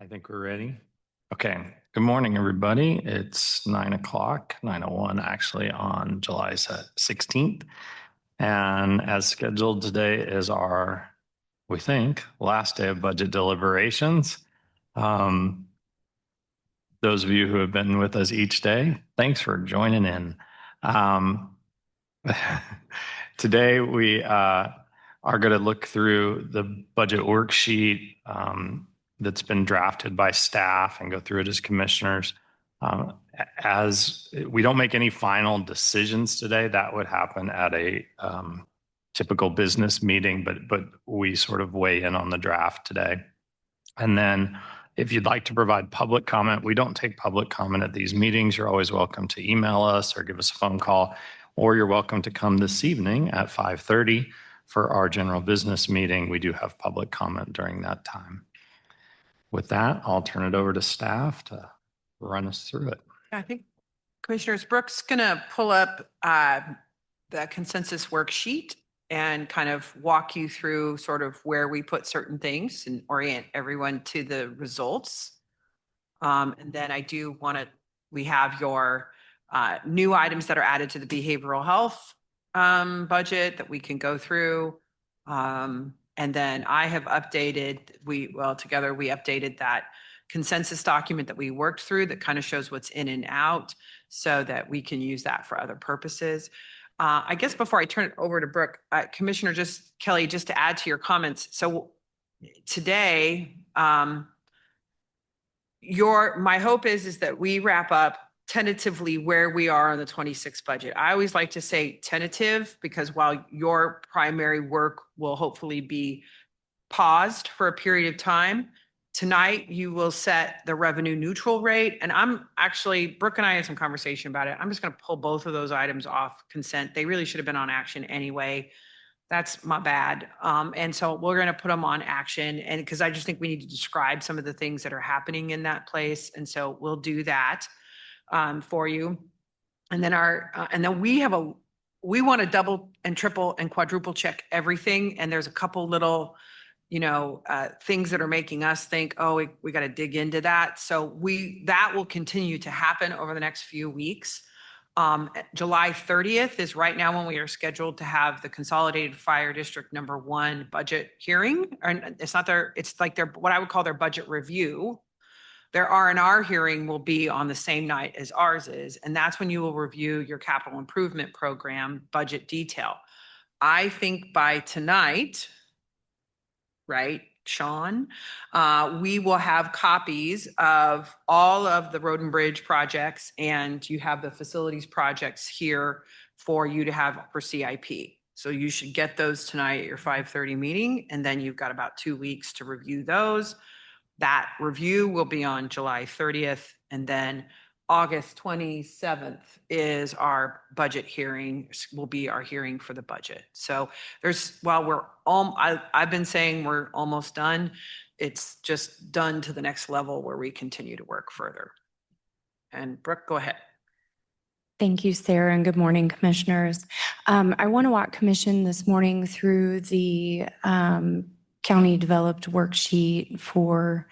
I think we're ready. Okay. Good morning, everybody. It's 9 o'clock, 9:01 actually on July 16th. And as scheduled, today is our, we think, last day of budget deliberations. Those of you who have been with us each day, thanks for joining in. Today we are going to look through the budget worksheet that's been drafted by staff and go through it as commissioners. As we don't make any final decisions today, that would happen at a typical business meeting, but we sort of weigh in on the draft today. And then if you'd like to provide public comment, we don't take public comment at these meetings. You're always welcome to email us or give us a phone call, or you're welcome to come this evening at 5:30 for our general business meeting. We do have public comment during that time. With that, I'll turn it over to staff to run us through it. I think Commissioners Brooks going to pull up the consensus worksheet and kind of walk you through sort of where we put certain things and orient everyone to the results. And then I do want to, we have your new items that are added to the behavioral health budget that we can go through. And then I have updated, together we updated that consensus document that we worked through that kind of shows what's in and out so that we can use that for other purposes. I guess before I turn it over to Brooke, Commissioner Kelly, just to add to your comments. So today, my hope is that we wrap up tentatively where we are on the 26 budget. I always like to say tentative because while your primary work will hopefully be paused for a period of time, tonight you will set the revenue neutral rate. And Brooke and I had some conversation about it. I'm just going to pull both of those items off consent. They really should have been on action anyway. That's my bad. And so we're going to put them on action, and because I just think we need to describe some of the things that are happening in that place. And so we'll do that for you. And then we want to double and triple and quadruple check everything. And there's a couple little things that are making us think, oh, we got to dig into that. So that will continue to happen over the next few weeks. July 30th is right now when we are scheduled to have the Consolidated Fire District number 1 budget hearing. And it's like what I would call their budget review. Their R&R hearing will be on the same night as ours is. And that's when you will review your capital improvement program budget detail. I think by tonight, right, Sean, we will have copies of all of the road and bridge projects, and you have the facilities projects here for you to have for CIP. So you should get those tonight at your 5:30 meeting, and then you've got about 2 weeks to review those. That review will be on July 30th, and then August 27th is our budget hearing, will be our hearing for the budget. So I've been saying we're almost done. It's just done to the next level where we continue to work further. And Brooke, go ahead. Thank you, Sarah, and good morning, commissioners. I want to walk commission this morning through the county developed worksheet for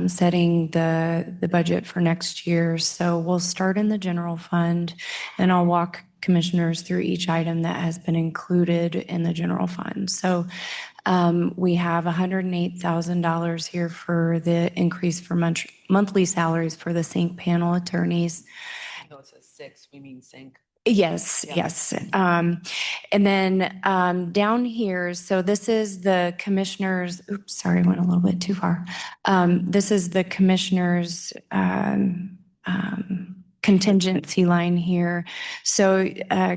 setting the budget for next year. So we'll start in the general fund, and I'll walk commissioners through each item that has been included in the general fund. So we have $108,000 here for the increase for monthly salaries for the sync panel attorneys. I know it says 6, we mean sync. Yes, yeah. Yes. And then down here, so this is the commissioners, oops, sorry, I went a little bit too far. This is the commissioners contingency line here. So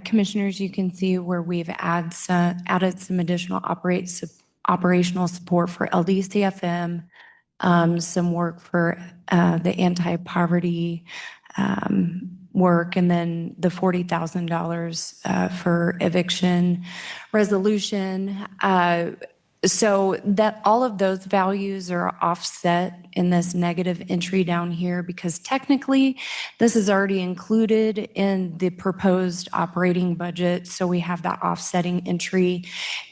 commissioners, you can see where we've added some additional operational support for LDCFM, some work for the anti-poverty work, and then the $40,000 for eviction resolution. So that all of those values are offset in this negative entry down here because technically this is already included in the proposed operating budget. So we have that offsetting entry.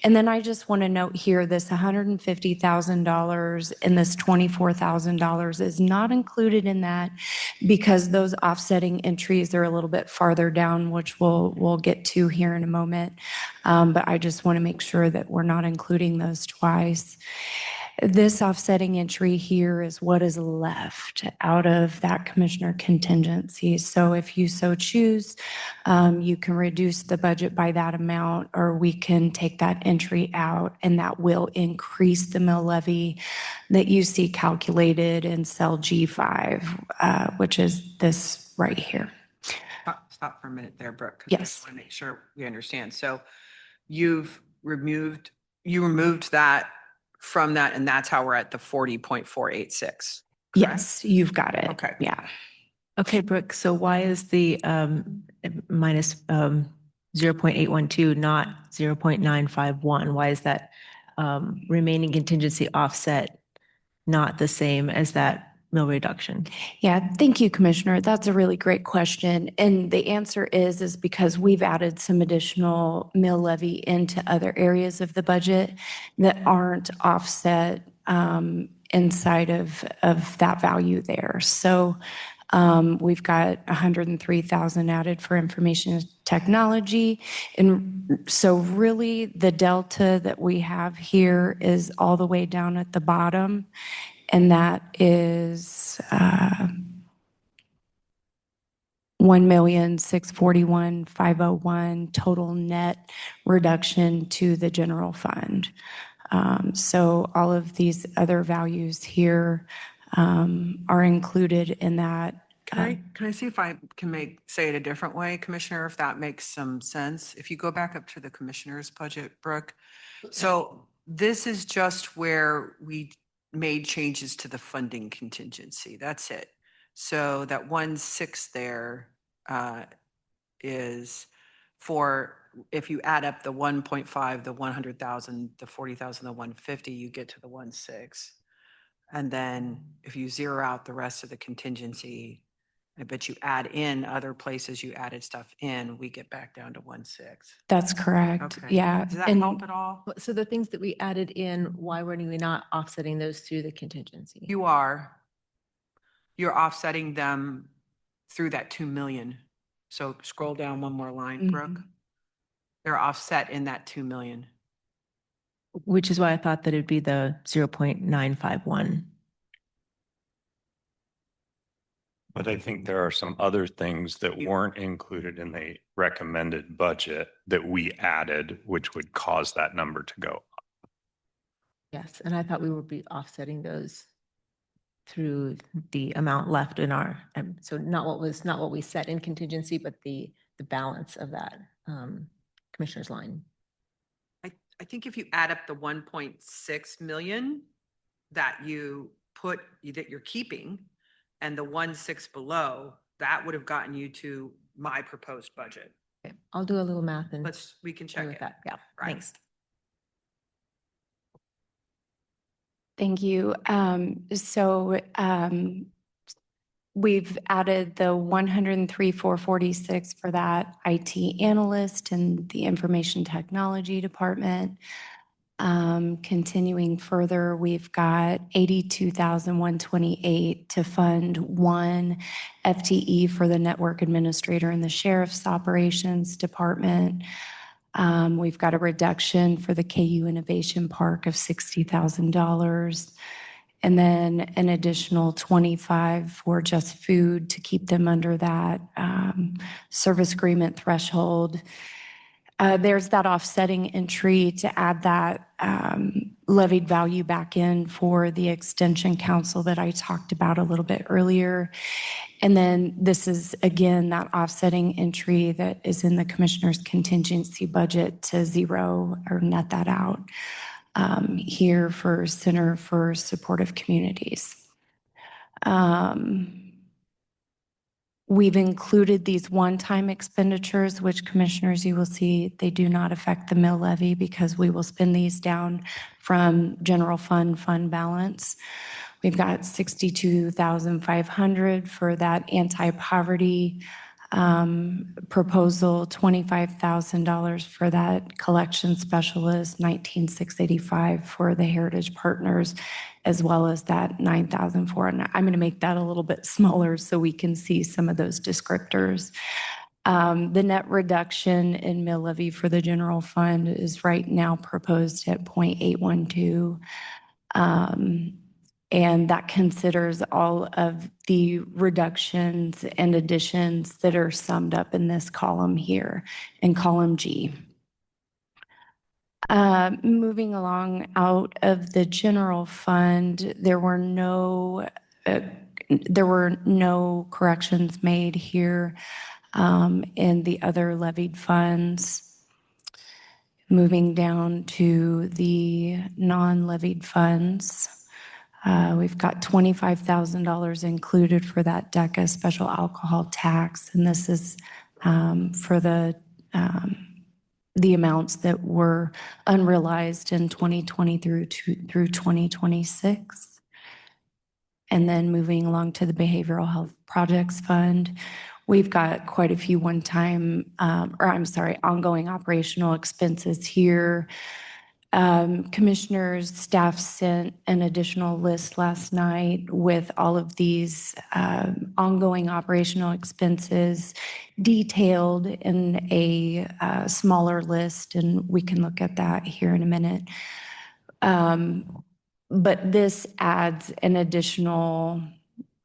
And then I just want to note here, this $150,000 and this $24,000 is not included in that because those offsetting entries are a little bit farther down, which we'll get to here in a moment. But I just want to make sure that we're not including those twice. This offsetting entry here is what is left out of that commissioner contingency. So if you so choose, you can reduce the budget by that amount, or we can take that entry out, and that will increase the mill levy that you see calculated in cell G5, which is this right here. Stop for a minute there, Brooke. 'Cause Yes. I want to make sure we understand. So you removed that from that, and that's how we're at the 40.486. Yes, you've got it. Okay. Yeah. Okay, Brooke, so why is the minus 0.812 not 0.951? Why is that remaining contingency offset not the same as that mill reduction? Yeah, thank you, Commissioner. That's a really great question. And the answer is because we've added some additional mill levy into other areas of the budget that aren't offset inside of that value there. So we've got 103,000 added for information technology. And so really the delta that we have here is all the way down at the bottom. And that is 1,641,501 total net reduction to the general fund. So all of these other values here are included in that. Can I see if I can say it a different way, Commissioner, if that makes some sense? If you go back up to the Commissioner's budget, Brooke. So this is just where we made changes to the funding contingency. That's it. So that 1.6 there is for, if you add up the 1.5, the 100,000, the 40,000, the 150, you get to the 1.6. And then if you zero out the rest of the contingency, but you add in other places you added stuff in, we get back down to 1.6. That's correct. Okay. Yeah. Does that And help at all? So the things that we added in, why weren't we not offsetting those through the contingency? You're offsetting them through that 2 million. So scroll down one more line, Brooke. They're offset in that 2 million. Which is why I thought that it'd be the 0.951. But I think there are some other things that weren't included in the recommended budget that we added, which would cause that number to go up. Yes, and I thought we would be offsetting those through the amount left in our, so not what we set in contingency, but the balance of that commissioner's line. I think if you add up the 1.6 million that you put, that you're keeping, and the 1.6 below, that would have gotten you to my proposed budget. Okay, I'll do a little math and We can play check with it. that. Yeah, Right. thanks. thank you. We've added the 103,446 for that IT analyst and the information technology department. Continuing further, we've got 82,128 to fund one FTE for the network administrator in the sheriff's operations department. We've got a reduction for the KU Innovation Park of $60,000. And then an additional 25 for just food to keep them under that service agreement threshold. There's that offsetting entry to add that levied value back in for the extension council that I talked about a little bit earlier. And then this is, again, that offsetting entry that is in the commissioner's contingency budget to zero or net that out here for Center for Supportive Communities. We've included these one-time expenditures, which commissioners, you will see, they do not affect the mill levy because we will spend these down from general fund balance. We've got 62,500 for that anti-poverty proposal, $25,000 for that collection specialist, 19,685 for the Heritage Partners, as well as that 9,004. And I'm going to make that a little bit smaller so we can see some of those descriptors. The net reduction in mill levy for the general fund is right now proposed at 0.812. And that considers all of the reductions and additions that are summed up in this column here, in column G. Moving along out of the general fund, there were no corrections made here in the other levied funds. Moving down to the non-levied funds. We've got $25,000 included for that DECA special alcohol tax, and this is for the amounts that were unrealized in 2020 through 2026. And then moving along to the Behavioral Health Projects Fund, we've got quite a few ongoing operational expenses here. Commissioners, staff sent an additional list last night with all of these ongoing operational expenses detailed in a smaller list, and we can look at that here in a minute. But this adds an additional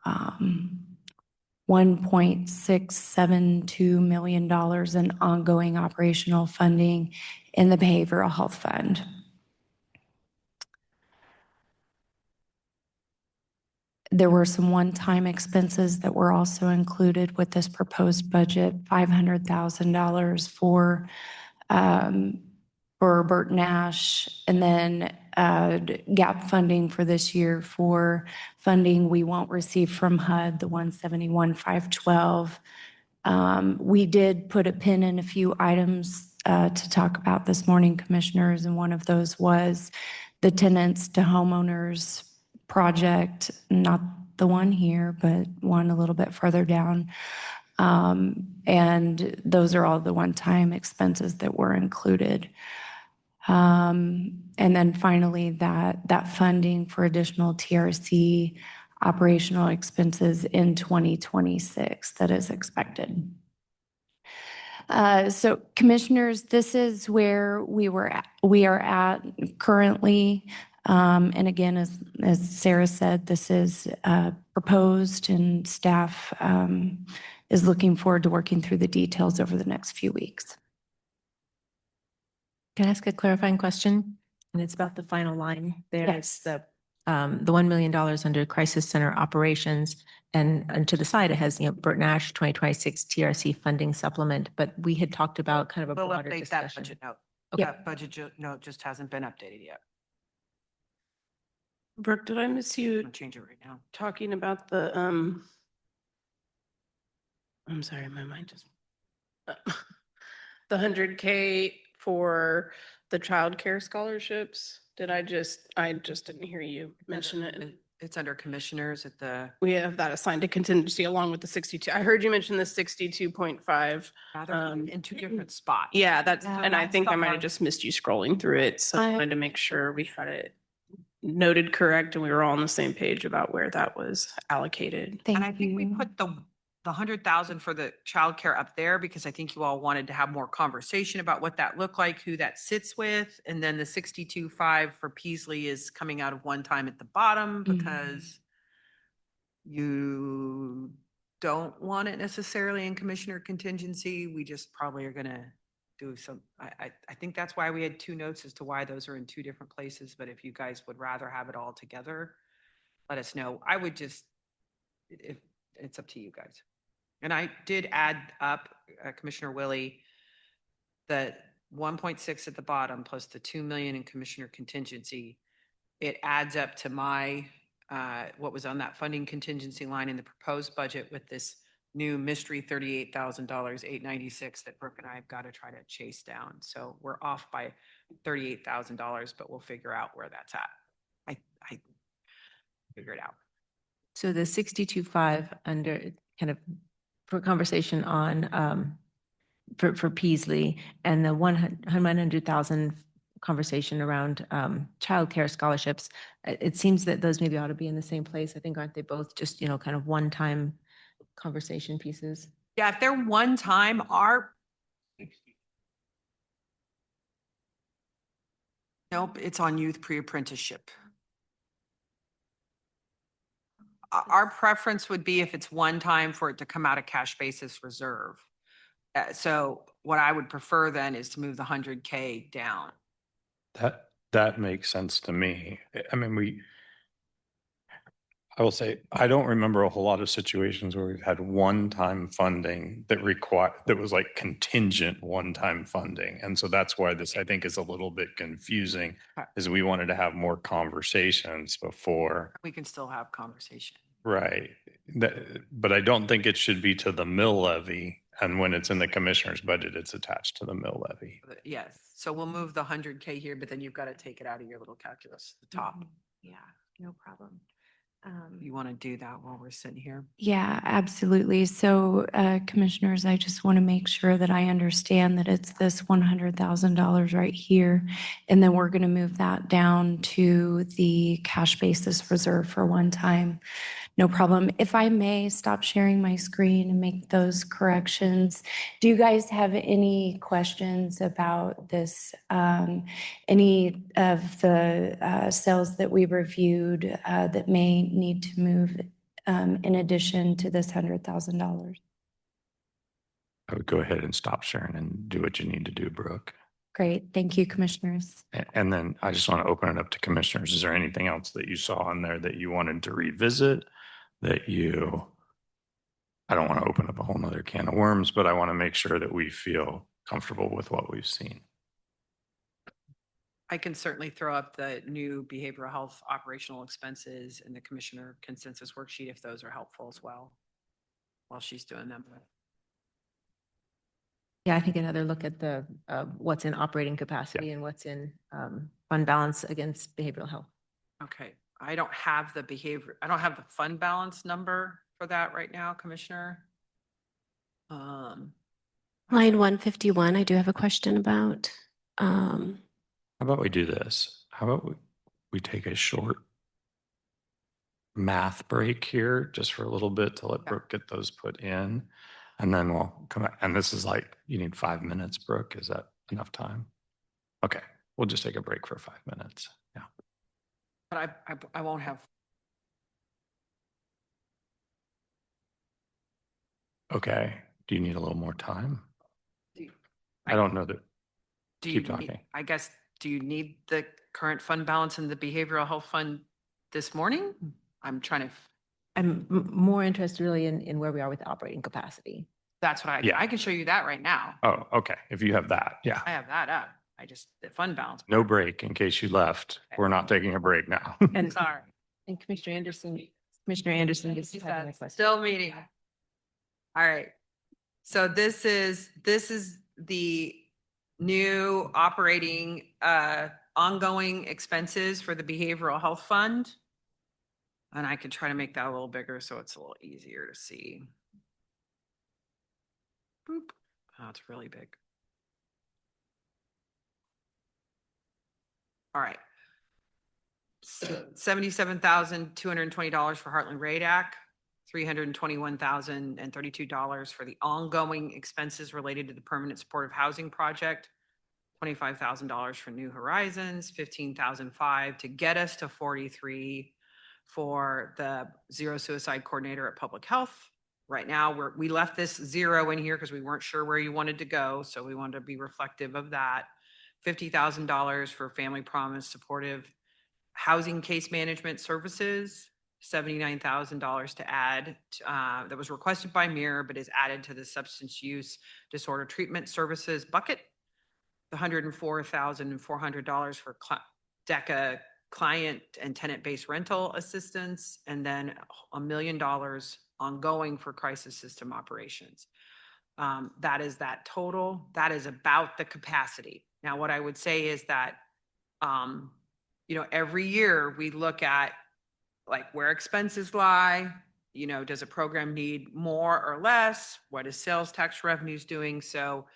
$1.672 million in ongoing operational funding in the Behavioral Health Fund. There were some one-time expenses that were also included with this proposed budget, $500,000 for Bert Nash, and then gap funding for this year for funding we won't receive from HUD, the 171,512. We did put a pin in a few items to talk about this morning, commissioners, and one of those was the tenants to homeowners project, not the one here, but one a little bit further down. And those are all the one-time expenses that were included. And then finally, that funding for additional TRC operational expenses in 2026 that is expected. So commissioners, this is where we are at currently. And again, as Sarah said, this is proposed, and staff is looking forward to working through the details over the next few weeks. Can I ask a clarifying question? And it's about the final line. Yes. There's the $1 million under Crisis Center operations, and to the side it has, Bert Nash 2026 TRC funding supplement. But we had talked about kind of a We'll broader update discussion. that budget note. Okay. That budget note just hasn't been updated yet. Brooke, did I miss you I'll change it right now. talking about the, I'm sorry, my mind just, the 100K for the childcare scholarships? I just didn't hear you mention it. It's under commissioners at the. We have that assigned to contingency along with the 62. I heard you mention the 62.5. In two different spots. Yeah, that's, Yeah, and I that's think the I might have hard- just missed you scrolling through it. So I wanted to make sure we had it noted correct and we were all on the same page about where that was allocated. Thank And I think we you. put the 100,000 for the childcare up there because I think you all wanted to have more conversation about what that looked like, who that sits with. And then the 62.5 for Peasley is coming out of one time at the bottom because you don't want it necessarily in commissioner contingency. We just probably are going to do some, I think that's why we had two notes as to why those are in two different places. But if you guys would rather have it all together, let us know. I would just, if it's up to you guys. And I did add up, Commissioner Willie, the 1.6 at the bottom plus the 2 million in commissioner contingency. It adds up to my, what was on that funding contingency line in the proposed budget with this new mystery $38,000, 896 that Brooke and I have got to try to chase down. So we're off by $38,000, but we'll figure out where that's at. I figure it out. So the 62.5 under kind of for conversation on, for Peasley and the 100,000 conversation around childcare scholarships, it seems that those maybe ought to be in the same place. I think, aren't they both just, kind of one-time conversation pieces? Yeah, if they're one time, nope, it's on youth pre-apprenticeship. Our preference would be if it's one time for it to come out of cash basis reserve. So what I would prefer then is to move the 100K down. That makes sense to me. I mean, I will say, I don't remember a whole lot of situations where we've had one-time funding that was like contingent one-time funding. And so that's why this, I think, is a little bit confusing, is we wanted to have more conversations before. We can still have conversation. Right. But I don't think it should be to the mill levy. And when it's in the commissioner's budget, it's attached to the mill levy. Yes, so we'll move the 100K here, but then you've got to take it out of your little calculus, the top. Yeah, no problem. You want to do that while we're sitting here? Yeah, absolutely. So, commissioners, I just want to make sure that I understand that it's this $100,000 right here. And then we're going to move that down to the cash basis reserve for one time. No problem. If I may stop sharing my screen and make those corrections. Do you guys have any questions about this? Any of the cells that we reviewed that may need to move in addition to this $100,000? I would go ahead and stop sharing and do what you need to do, Brooke. Great. Thank you, commissioners. And then I just want to open it up to commissioners. Is there anything else that you saw in there that you wanted to revisit? I don't want to open up a whole nother can of worms, but I want to make sure that we feel comfortable with what we've seen. I can certainly throw up the new behavioral health operational expenses and the commissioner consensus worksheet if those are helpful as well, while she's doing them. Yeah, I think another look at the, what's in operating capacity and what's in fund balance against behavioral health. Okay, I don't have the fund balance number for that right now, Commissioner. Line 151, I do have a question about. How about we do this? How about we take a short math break here just for a little bit to let Brooke get those put in. And then we'll come back. And this is like, you need 5 minutes, Brooke. Is that enough time? Okay, we'll just take a break for 5 minutes. Yeah. But I won't have. Okay. Do you need a little more time? Do- I don't know that. Do Keep you need- talking. I guess, do you need the current fund balance in the behavioral health fund this morning? I'm trying to, I'm more interested really in where we are with the operating capacity. that's what Yeah. I can show you that right now. Oh, okay. If you have that, yeah. I have that up. The fund balance. No break in case you left. We're not taking a break now. And Sorry. And Commissioner Anderson is She having a said, question. still meeting. All right. So this is the new operating, ongoing expenses for the behavioral health fund. And I could try to make that a little bigger so it's a little easier to see. Boop. Oh, it's really big. All right. $77,220 for Heartland Radac, $321,032 for the ongoing expenses related to the permanent supportive housing project, $25,000 for New Horizons, $15,500 to get us to 43 for the zero suicide coordinator at public health. Right now, we left this zero in here because we weren't sure where you wanted to go. So we wanted to be reflective of that. $50,000 for family promise supportive housing case management services, $79,000 to add, that was requested by Mirror, but is added to the substance use disorder treatment services bucket. The $104,400 for DECA client and tenant-based rental assistance, and then $1 million ongoing for crisis system operations. That is that total. That is about the capacity. Now, what I would say is that, every year we look at like where expenses lie, does a program need more or less? What is sales tax revenues doing? So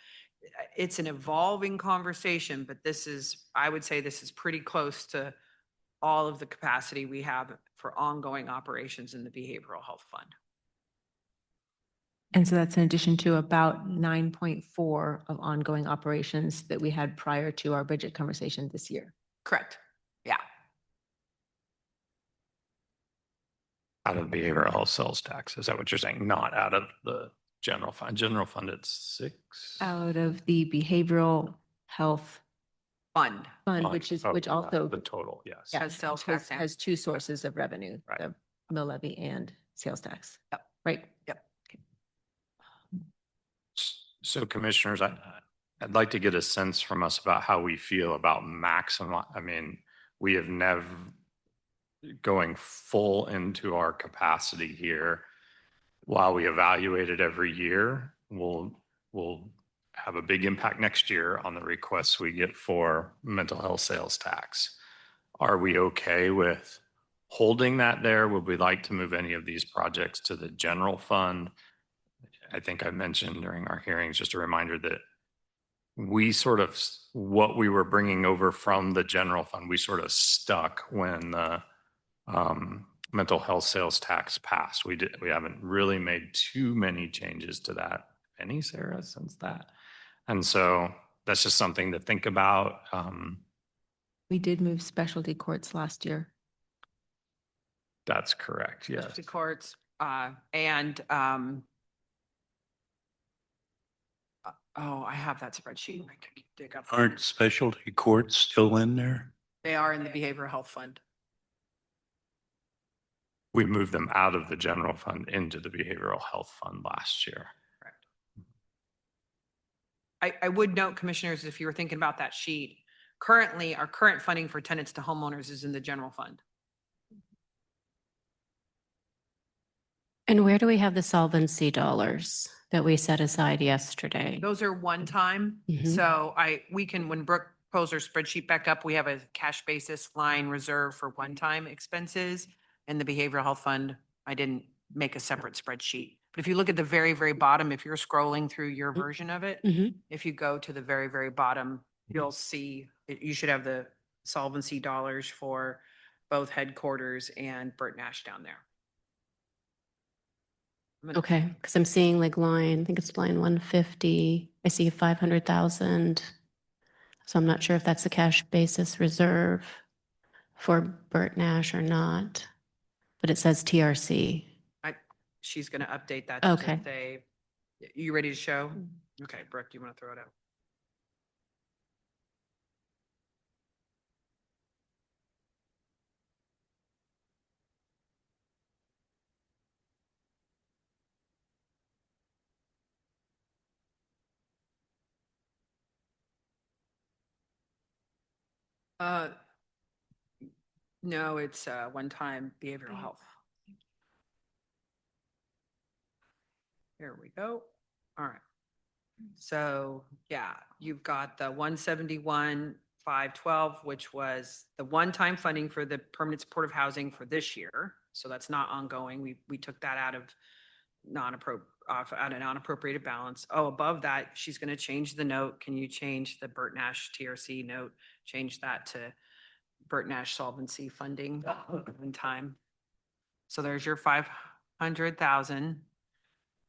it's an evolving conversation, but I would say this is pretty close to all of the capacity we have for ongoing operations in the behavioral health fund. And so that's in addition to about 9.4 of ongoing operations that we had prior to our budget conversation this year. Correct. Yeah. Out of behavioral health sales tax. Is that what you're saying? Not out of the general fund. General fund, it's 6. Out of the behavioral health Fund. fund, which also The total, yes. Has sales tax and- has two sources of revenue, Right. the mill levy and sales tax. Yep. Right? Yep. So commissioners, I'd like to get a sense from us about how we feel about maximum. I mean, we have never going full into our capacity here. While we evaluate it every year, we'll have a big impact next year on the requests we get for mental health sales tax. Are we okay with holding that there? Would we like to move any of these projects to the general fund? I think I mentioned during our hearings, just a reminder that what we were bringing over from the general fund, we sort of stuck when the mental health sales tax passed. We haven't really made too many changes to that. Any, Sarah, since that? And so that's just something to think about. We did move specialty courts last year. That's correct. Yes. The courts, and, I have that spreadsheet. I could dig up. Aren't specialty courts still in there? They are in the behavioral health fund. We moved them out of the general fund into the behavioral health fund last year. Correct. I would note, commissioners, if you were thinking about that sheet, currently our current funding for tenants to homeowners is in the general fund. And where do we have the solvency dollars that we set aside yesterday? Those are one time. Mhm. So when Brooke pulls her spreadsheet back up, we have a cash basis line reserve for one-time expenses. In the behavioral health fund, I didn't make a separate spreadsheet. But if you look at the very, very bottom, if you're scrolling through your version of it, Mhm. if you go to the very, very bottom, you'll see, you should have the solvency dollars for both headquarters and Burt Nash down there. Okay, because I'm seeing like I think it's line 150. I see 500,000. So I'm not sure if that's the cash basis reserve for Burt Nash or not, but it says TRC. She's going to update that. To Okay. just say, you ready to show? Okay, Brooke, do you want to throw it out? No, it's one-time behavioral health. There we go. All right. So yeah, you've got the 171,512, which was the one-time funding for the permanent supportive housing for this year. So that's not ongoing. We took that out of non-appropriated balance. Oh, above that, she's going to change the note. Can you change the Burt Nash TRC note? Change that to Burt Nash solvency funding in time. So there's your 500,000.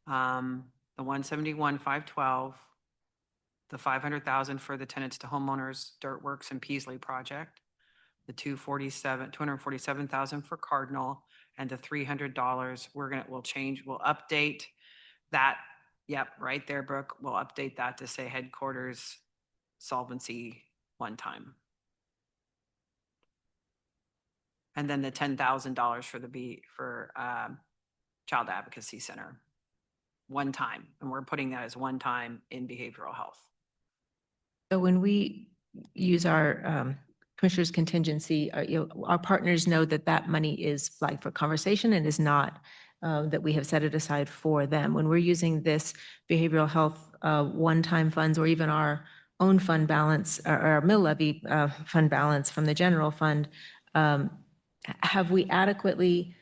The 171,512, the 500,000 for the tenants to homeowners Dirt Works and Peasley project, the 247,000 for Cardinal, and the $300 we'll update that. Yep, right there, Brooke. We'll update that to say headquarters solvency one time. And then the $10,000 for Child Advocacy Center. One time, and we're putting that as one time in behavioral health. So when we use our commissioner's contingency, our partners know that that money is flagged for conversation and is not that we have set it aside for them. When we're using this behavioral health one-time funds or even our own fund balance or our mill levy fund balance from the general fund, have we adequately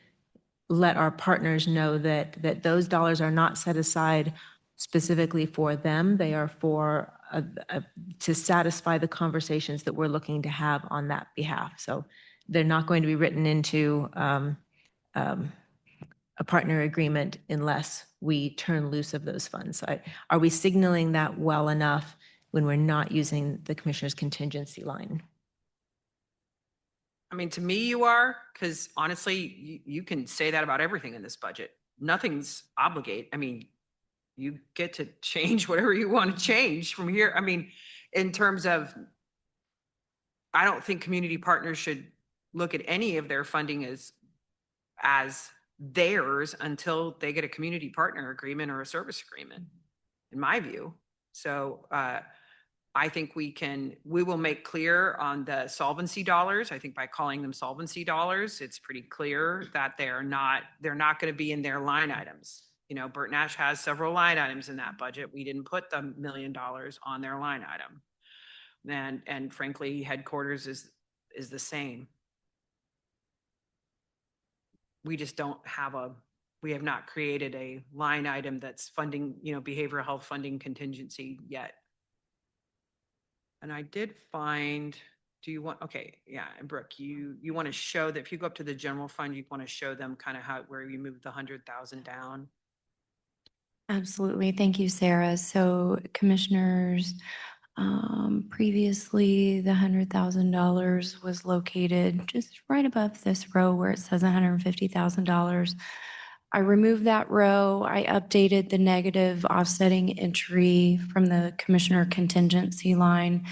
let our partners know that those dollars are not set aside specifically for them? They are for to satisfy the conversations that we're looking to have on that behalf. So they're not going to be written into a partner agreement unless we turn loose of those funds. Are we signaling that well enough when we're not using the commissioner's contingency line? I mean, to me, you are, because honestly, you can say that about everything in this budget. Nothing's obligate. I mean, you get to change whatever you want to change from here. I mean, in terms of, I don't think community partners should look at any of their funding as theirs until they get a community partner agreement or a service agreement, in my view. So I think we will make clear on the solvency dollars. I think by calling them solvency dollars, it's pretty clear that they're not going to be in their line items. You know, Bert Nash has several line items in that budget. We didn't put the $1 million on their line item. And frankly, headquarters is the same. We just don't have we have not created a line item that's funding, you know, behavioral health funding contingency yet. And I did find, okay, yeah, and Brooke, you want to show that if you go up to the general fund, you want to show them kind of where you moved the 100,000 down. Absolutely. Thank you, Sarah. So commissioners, previously the $100,000 was located just right above this row where it says $150,000. I removed that row. I updated the negative offsetting entry from the commissioner contingency line.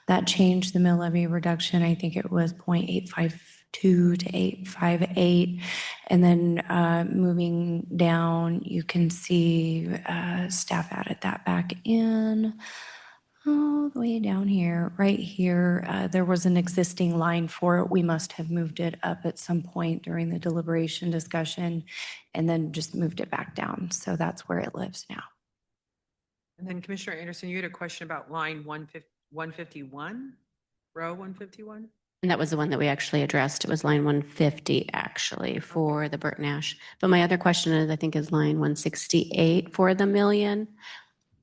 That changed the mill levy reduction. I think it was 0.852 to 858. And then moving down, you can see staff added that back in. All the way down here, right here, there was an existing line for it. We must have moved it up at some point during the deliberation discussion and then just moved it back down. So that's where it lives now. And then Commissioner Anderson, you had a question about line 151, row 151? And that was the one that we actually addressed. It was line 150 actually for the Bert Nash. But my other question is, I think is line 168 for the million.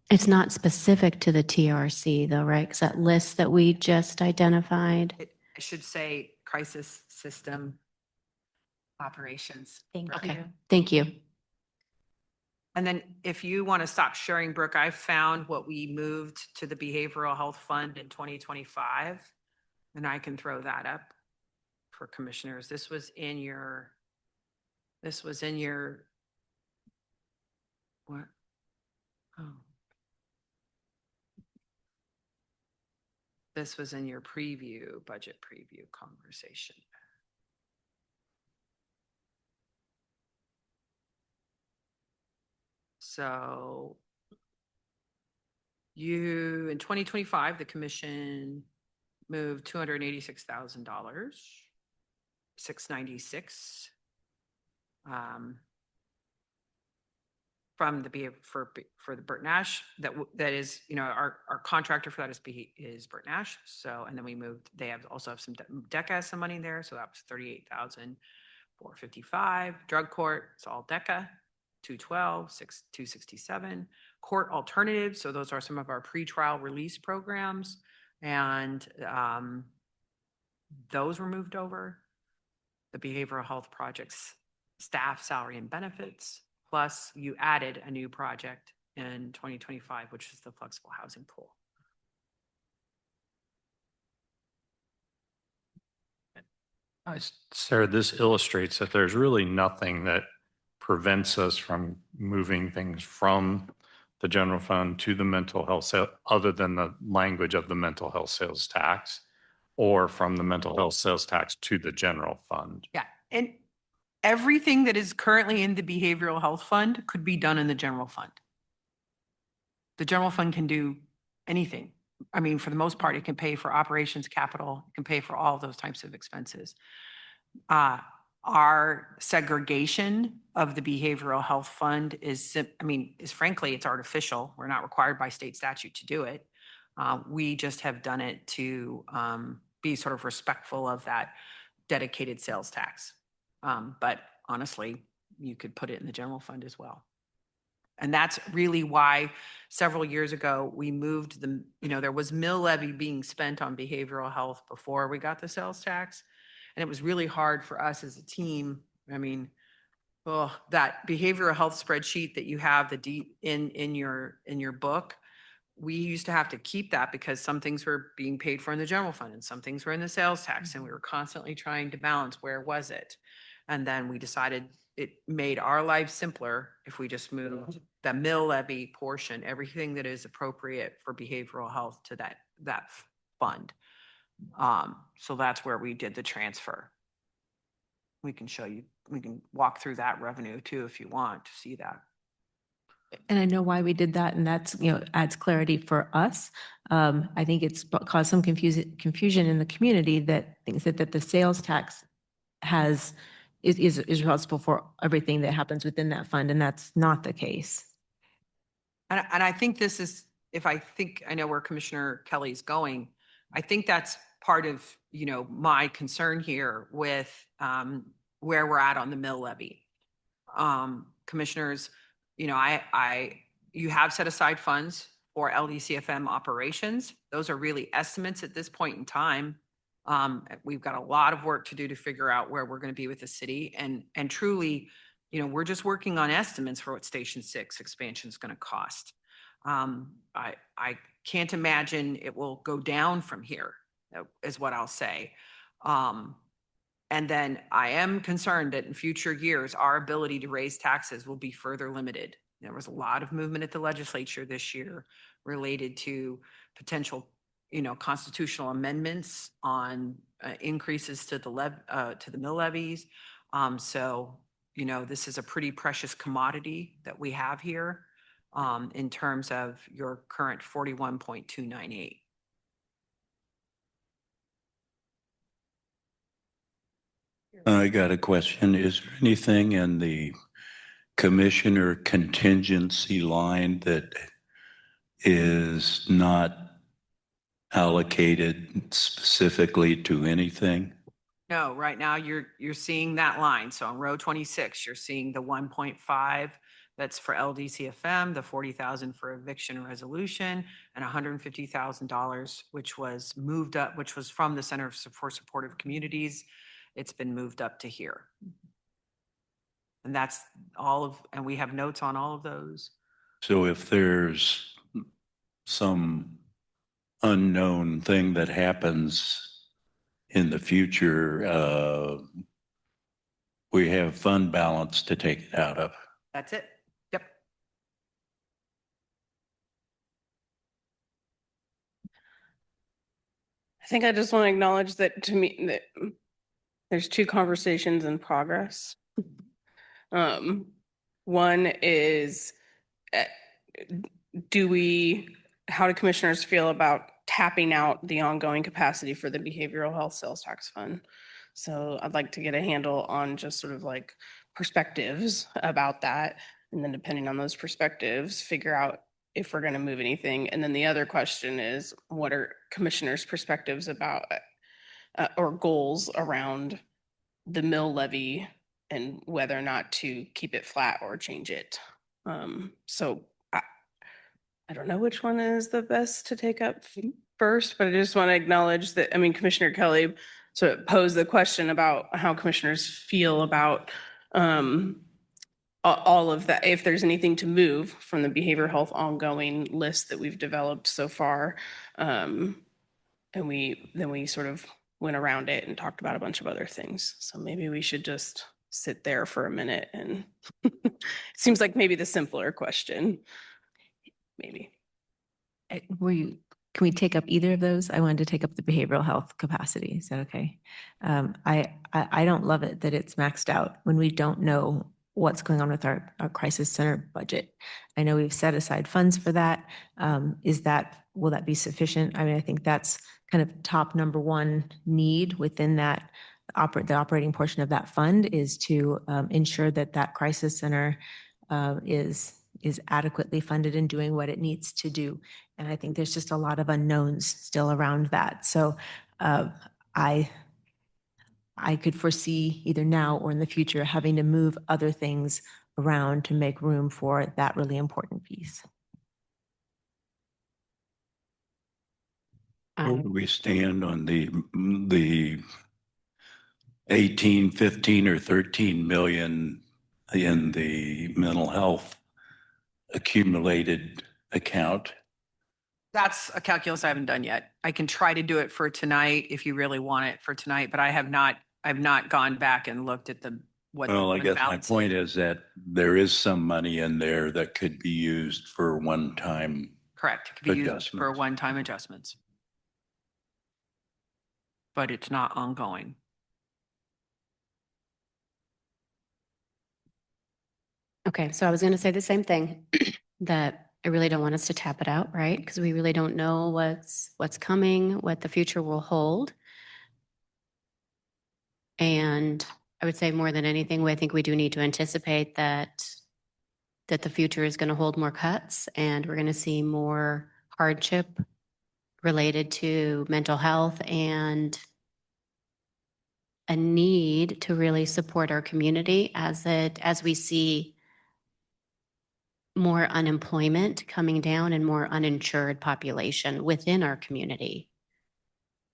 It's not specific to the TRC though, right? Because that list that we just identified. It should say crisis system operations. Okay, thank you. And then if you want to stop sharing, Brooke, I found what we moved to the behavioral health fund in 2025, and I can throw that up for commissioners. This was in your, what? Oh. This was in your budget preview conversation. So in 2025, the commission moved $286,000, $696 from for the Bert Nash. That is, you know, our contractor for that is Bert Nash. So, and then we moved. They also have some DECA has some money there, so that was $38,455. Drug court, it's all DECA. 212, 267. Court alternatives, so those are some of our pretrial release programs, and those were moved over. The behavioral health projects, staff salary and benefits. Plus, you added a new project in 2025, which is the flexible housing pool. Sarah, this illustrates that there's really nothing that prevents us from moving things from the general fund to the mental health sale, other than the language of the mental health sales tax, or from the mental health sales tax to the general fund. Yeah, and everything that is currently in the behavioral health fund could be done in the general fund. The general fund can do anything. I mean, for the most part, it can pay for operations capital, it can pay for all of those types of expenses. Our segregation of the behavioral health fund is frankly, it's artificial. We're not required by state statute to do it. We just have done it to be sort of respectful of that dedicated sales tax. But honestly, you could put it in the general fund as well. And that's really why several years ago, we moved there was mill levy being spent on behavioral health before we got the sales tax. And it was really hard for us as a team. That behavioral health spreadsheet that you have in your book, we used to have to keep that because some things were being paid for in the general fund and some things were in the sales tax. And we were constantly trying to balance where was it. And then we decided it made our life simpler if we just moved the mill levy portion, everything that is appropriate for behavioral health to that fund. So that's where we did the transfer. We can show you, we can walk through that revenue too, if you want to see that. And I know why we did that, and that's, adds clarity for us. I think it's caused some confusion in the community that thinks that the sales tax is responsible for everything that happens within that fund, and that's not the case. And I think this is, I know where Commissioner Kelly's going, I think that's part of, my concern here with where we're at on the mill levy. Commissioners, you have set aside funds for LDCFM operations. Those are really estimates at this point in time. We've got a lot of work to do to figure out where we're going to be with the city. And truly, we're just working on estimates for what Station 6 expansion is going to cost. I can't imagine it will go down from here, is what I'll say. And then I am concerned that in future years, our ability to raise taxes will be further limited. There was a lot of movement at the legislature this year related to potential, constitutional amendments on increases to the mill levies. So, this is a pretty precious commodity that we have here in terms of your current 41.298. I got a question. Is there anything in the commissioner contingency line that is not allocated specifically to anything? No, right now you're seeing that line. So on row 26, you're seeing the 1.5 that's for LDCFM, the 40,000 for eviction resolution, and $150,000, which was moved up, which was from the Center for Supportive Communities. It's been moved up to here. And that's and we have notes on all of those. So if there's some unknown thing that happens in the future, we have fund balance to take it out of. That's it. Yep. I think I just want to acknowledge that to me that there's two conversations in progress. One is, how do commissioners feel about tapping out the ongoing capacity for the behavioral health sales tax fund? So I'd like to get a handle on just sort of like perspectives about that. And then depending on those perspectives, figure out if we're going to move anything. And then the other question is, what are commissioners' perspectives about or goals around the mill levy and whether or not to keep it flat or change it? So I don't know which one is the best to take up first, but I just want to acknowledge that, Commissioner Kelly sort of posed the question about how commissioners feel about all of that, if there's anything to move from the behavioral health ongoing list that we've developed so far. And then we sort of went around it and talked about a bunch of other things. So maybe we should just sit there for a minute, and it seems like maybe the simpler question. Maybe. Can we take up either of those? I wanted to take up the behavioral health capacity. Is that okay? I don't love it that it's maxed out when we don't know what's going on with our crisis center budget. I know we've set aside funds for that. Will that be sufficient? I think that's kind of top number one need within that the operating portion of that fund is to ensure that that crisis center is adequately funded and doing what it needs to do. And I think there's just a lot of unknowns still around that. So I could foresee either now or in the future having to move other things around to make room for that really important piece. Where do we stand on the 18, 15, or 13 million in the mental health accumulated account? That's a calculus I haven't done yet. I can try to do it for tonight if you really want it for tonight, but I've not gone back and looked at what. Well, I the guess my balance point is that there is some money in there that could be used for one-time. Correct. It could be used for adjustments. one-time adjustments. But it's not ongoing. Okay, so I was going to say the same thing, that I really don't want us to tap it out, right? Because we really don't know what's coming, what the future will hold. And I would say more than anything, I think we do need to anticipate that the future is going to hold more cuts and we're going to see more hardship related to mental health and a need to really support our community as we see more unemployment coming down and more uninsured population within our community.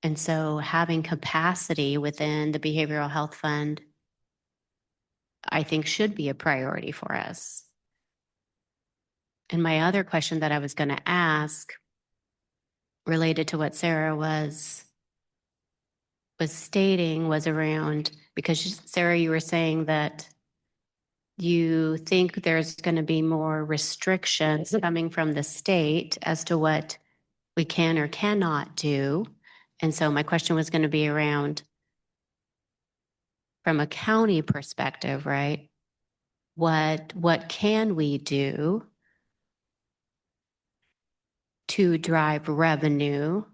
And so having capacity within the behavioral health fund, I think, should be a priority for us. And my other question that I was going to ask related to what Sarah was stating was around, because Sarah, you were saying that you think there's going to be more restrictions coming from the state as to what we can or cannot do. And so my question was going to be around, from a county perspective, right? What can we do to drive revenue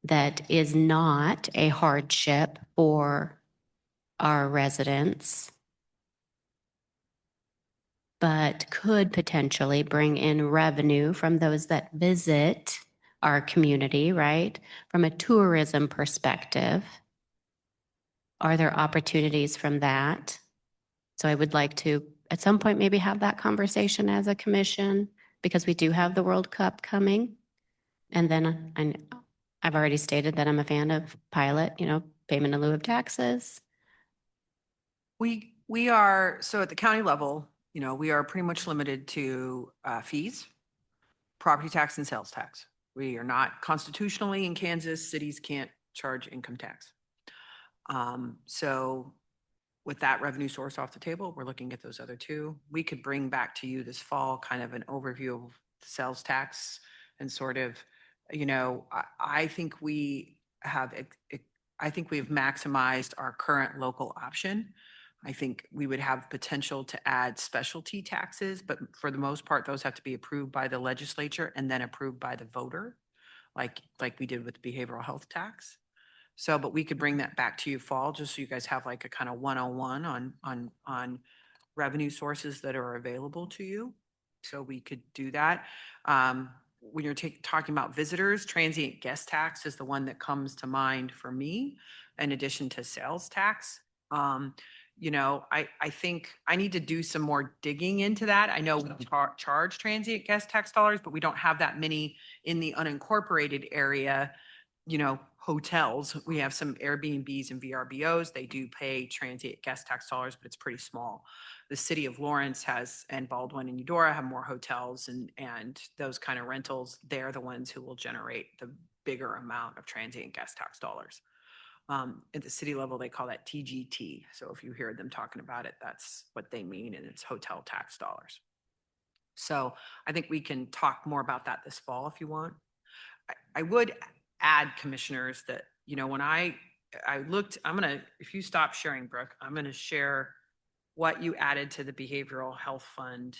that is not a hardship for our residents, but could potentially bring in revenue from those that visit our community, right? From a tourism perspective, are there opportunities from that? So I would like to, at some point, maybe have that conversation as a commission, because we do have the World Cup coming. And then I've already stated that I'm a fan of pilot, payment in lieu of taxes. We are, so at the county level, we are pretty much limited to fees, property tax and sales tax. We are not constitutionally in Kansas, cities can't charge income tax. So with that revenue source off the table, we're looking at those other two. We could bring back to you this fall kind of an overview of sales tax and sort of, I think we have maximized our current local option. I think we would have potential to add specialty taxes, but for the most part, those have to be approved by the legislature and then approved by the voter, like we did with the behavioral health tax. So, but we could bring that back to you fall, just so you guys have like a kind of 101 on revenue sources that are available to you. So we could do that. When you're talking about visitors, transient guest tax is the one that comes to mind for me, in addition to sales tax. I think I need to do some more digging into that. I know we charge transient guest tax dollars, but we don't have that many in the unincorporated area, hotels. We have some Airbnbs and VRBOs. They do pay transient guest tax dollars, but it's pretty small. The city of Lawrence and Baldwin and Eudora have more hotels and those kind of rentals. They're the ones who will generate the bigger amount of transient guest tax dollars. At the city level, they call that TGT. So if you hear them talking about it, that's what they mean, and it's hotel tax dollars. So I think we can talk more about that this fall if you want. I would add, commissioners, that, when I looked, if you stop sharing, Brooke, I'm going to share what you added to the behavioral health fund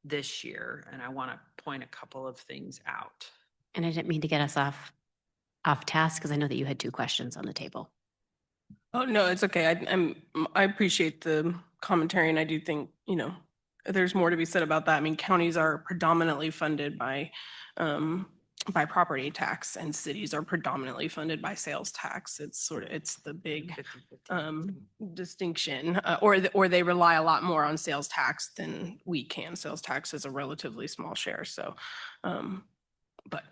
this year. And I want to point a couple of things out. And I didn't mean to get us off task, because I know that you had two questions on the table. Oh, no, it's okay. I appreciate the commentary and I do think, there's more to be said about that. I mean, counties are predominantly funded by property tax and cities are predominantly funded by sales tax. It's the big 50-50. distinction, or they rely a lot more on sales tax than we can. Sales tax is a relatively small share. So, but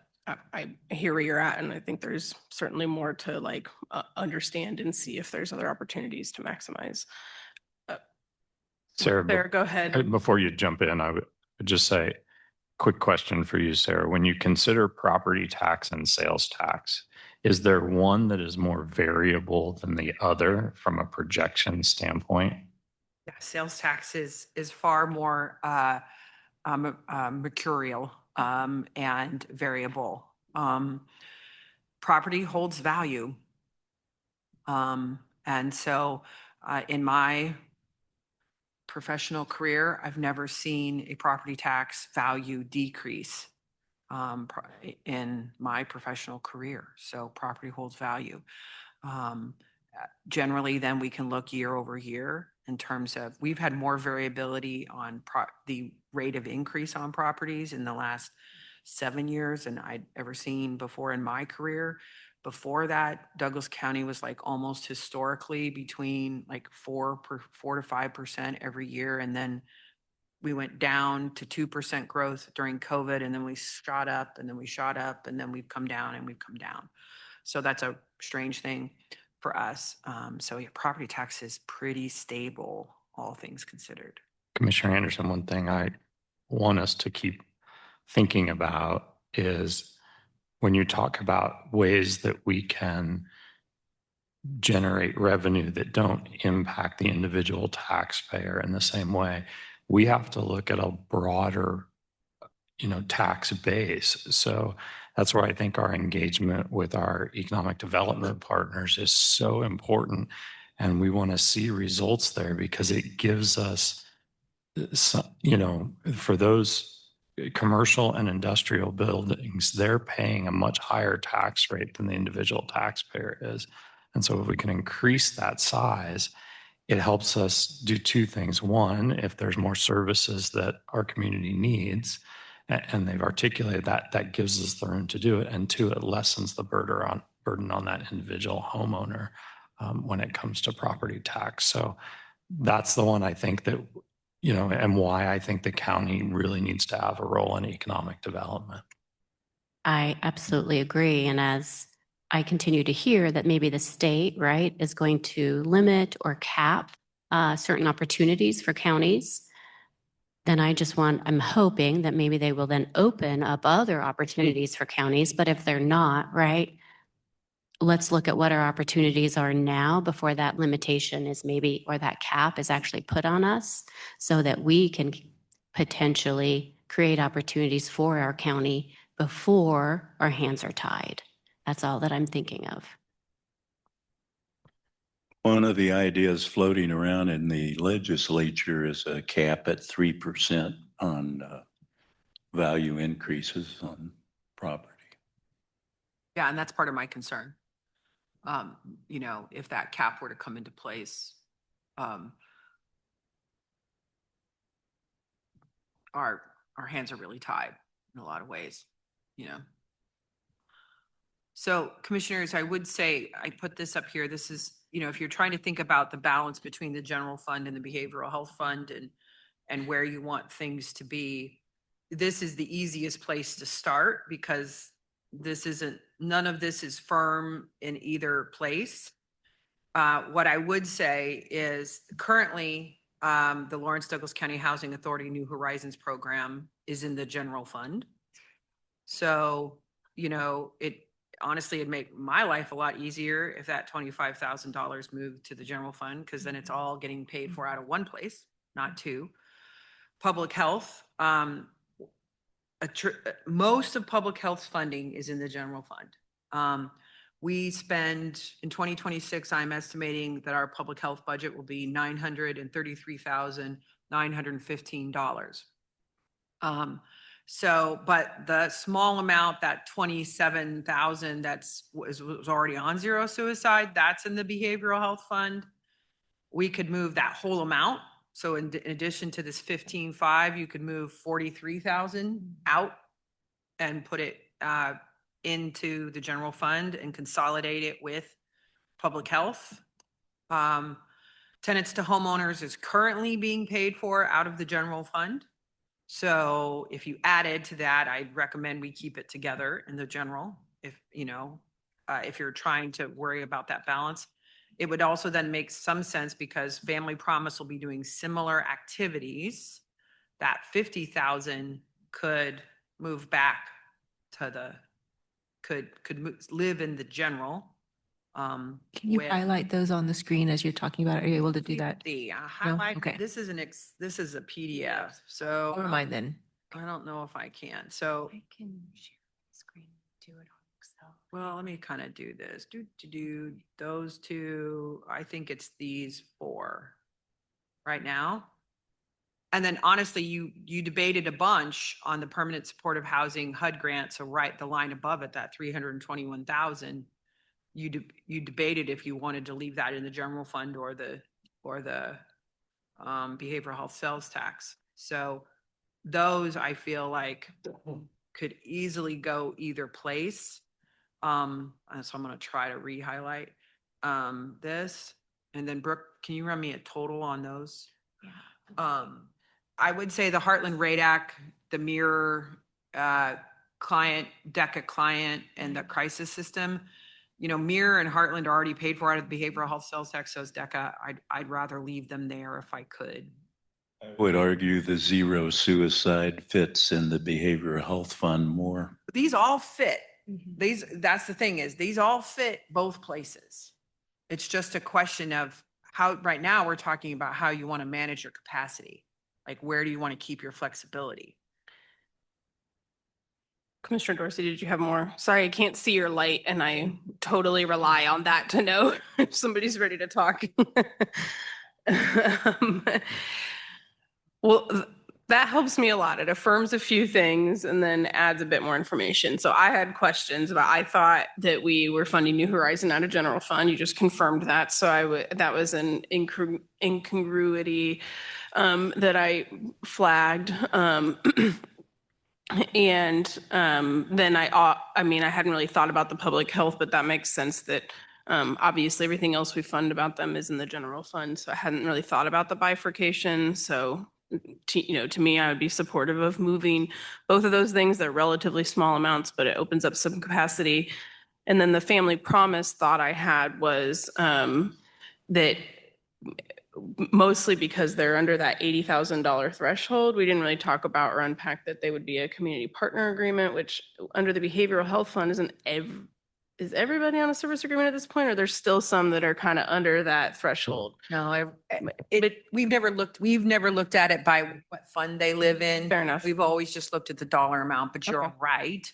I hear where you're at, and I think there's certainly more to like understand and see if there's other opportunities to maximize. Sarah, Sarah, go ahead. before you jump in, I would just say, quick question for you, Sarah. When you consider property tax and sales tax, is there one that is more variable than the other from a projection standpoint? Yeah, sales tax is far more mercurial and variable. Property holds value. And so in my professional career, I've never seen a property tax value decrease in my professional career. So property holds value. Generally, then we can look year over year in terms of we've had more variability on the rate of increase on properties in the last 7 years than I'd ever seen before in my career. Before that, Douglas County was like almost historically between like 4 to 5% every year. And then we went down to 2% growth during COVID. And then we shot up and then we shot up and then we've come down and we've come down. So that's a strange thing for us. So yeah, property tax is pretty stable, all things considered. Commissioner Anderson, one thing I want us to keep thinking about is when you talk about ways that we can generate revenue that don't impact the individual taxpayer in the same way, we have to look at a broader, tax base. So that's where I think our engagement with our economic development partners is so important. And we want to see results there because it gives us for those commercial and industrial buildings, they're paying a much higher tax rate than the individual taxpayer is. And so if we can increase that size, it helps us do two things. One, if there's more services that our community needs, and they've articulated that, that gives us the room to do it. And two, it lessens the burden on that individual homeowner when it comes to property tax. So that's the one I think that and why I think the county really needs to have a role in economic development. I absolutely agree. And as I continue to hear that maybe the state, right, is going to limit or cap certain opportunities for counties, then I'm hoping that maybe they will then open up other opportunities for counties. But if they're not, right, let's look at what our opportunities are now before that limitation is maybe, or that cap is actually put on us so that we can potentially create opportunities for our county before our hands are tied. That's all that I'm thinking of. One of the ideas floating around in the legislature is a cap at 3% on value increases on property. Yeah, and that's part of my concern. If that cap were to come into place, our hands are really tied in a lot of ways, So commissioners, I would say, I put this up here. This is, if you're trying to think about the balance between the general fund and the behavioral health fund and where you want things to be, this is the easiest place to start because none of this is firm in either place. What I would say is currently the Lawrence Douglas County Housing Authority New Horizons program is in the general fund. So, it'd make my life a lot easier if that $25,000 moved to the general fund, because then it's all getting paid for out of one place, not two. Public health, most of public health funding is in the general fund. We spend in 2026, I'm estimating that our public health budget will be $933,915. So, but the small amount, that 27,000 was already on zero suicide, that's in the behavioral health fund. We could move that whole amount. So in addition to this 15.5, you could move 43,000 out and put it into the general fund and consolidate it with public health. Tenants to homeowners is currently being paid for out of the general fund. So if you added to that, I'd recommend we keep it together in the general. If, if you're trying to worry about that balance, it would also then make some sense because Family Promise will be doing similar activities. That 50,000 could move back to live in the general. Can you with highlight those on the screen as you're talking about it? Are you able to do that? The highlight, Okay. this is this is a PDF, so. Never mind then. I don't know if I can. So, I can share the screen, do it on Excel. well, let me kind of do this. Do those two. I think it's these four right now. And then honestly, you debated a bunch on the permanent supportive housing HUD grant. So right, the line above it, that 321,000, you debated if you wanted to leave that in the general fund or the behavioral health sales tax. So those I feel like could easily go either place. So I'm going to try to re-highlight this. And then Brooke, can you run me a total on those? Yeah. I would say the Heartland RADAC, the Mirror client, DECA client, and the crisis system. Mirror and Heartland are already paid for out of the behavioral health sales tax. So is DECA. I'd rather leave them there if I could. I would argue the zero suicide fits in the behavioral health fund more. These all fit. That's the thing is these all fit both places. It's just a question of how, right now we're talking about how you want to manage your capacity. Like, where do you want to keep your flexibility? Commissioner Dorsey, did you have more? Sorry, I can't see your light and I totally rely on that to know if somebody's ready to talk. Well, that helps me a lot. It affirms a few things and then adds a bit more information. So I had questions about, I thought that we were funding New Horizon out of general fund. You just confirmed that. So that was an incongruity that I flagged. And then I hadn't really thought about the public health, but that makes sense that obviously everything else we fund about them is in the general fund. So I hadn't really thought about the bifurcation. So to me, I would be supportive of moving both of those things. They're relatively small amounts, but it opens up some capacity. And then the Family Promise thought I had was that mostly because they're under that $80,000 threshold, we didn't really talk about or unpack that they would be a community partner agreement, which under the behavioral health fund is everybody on a service agreement at this point, or there's still some that are kind of under that threshold? No, we've never looked at it by what fund they live in. Fair enough. We've always just looked at the dollar amount, but you're Okay. right.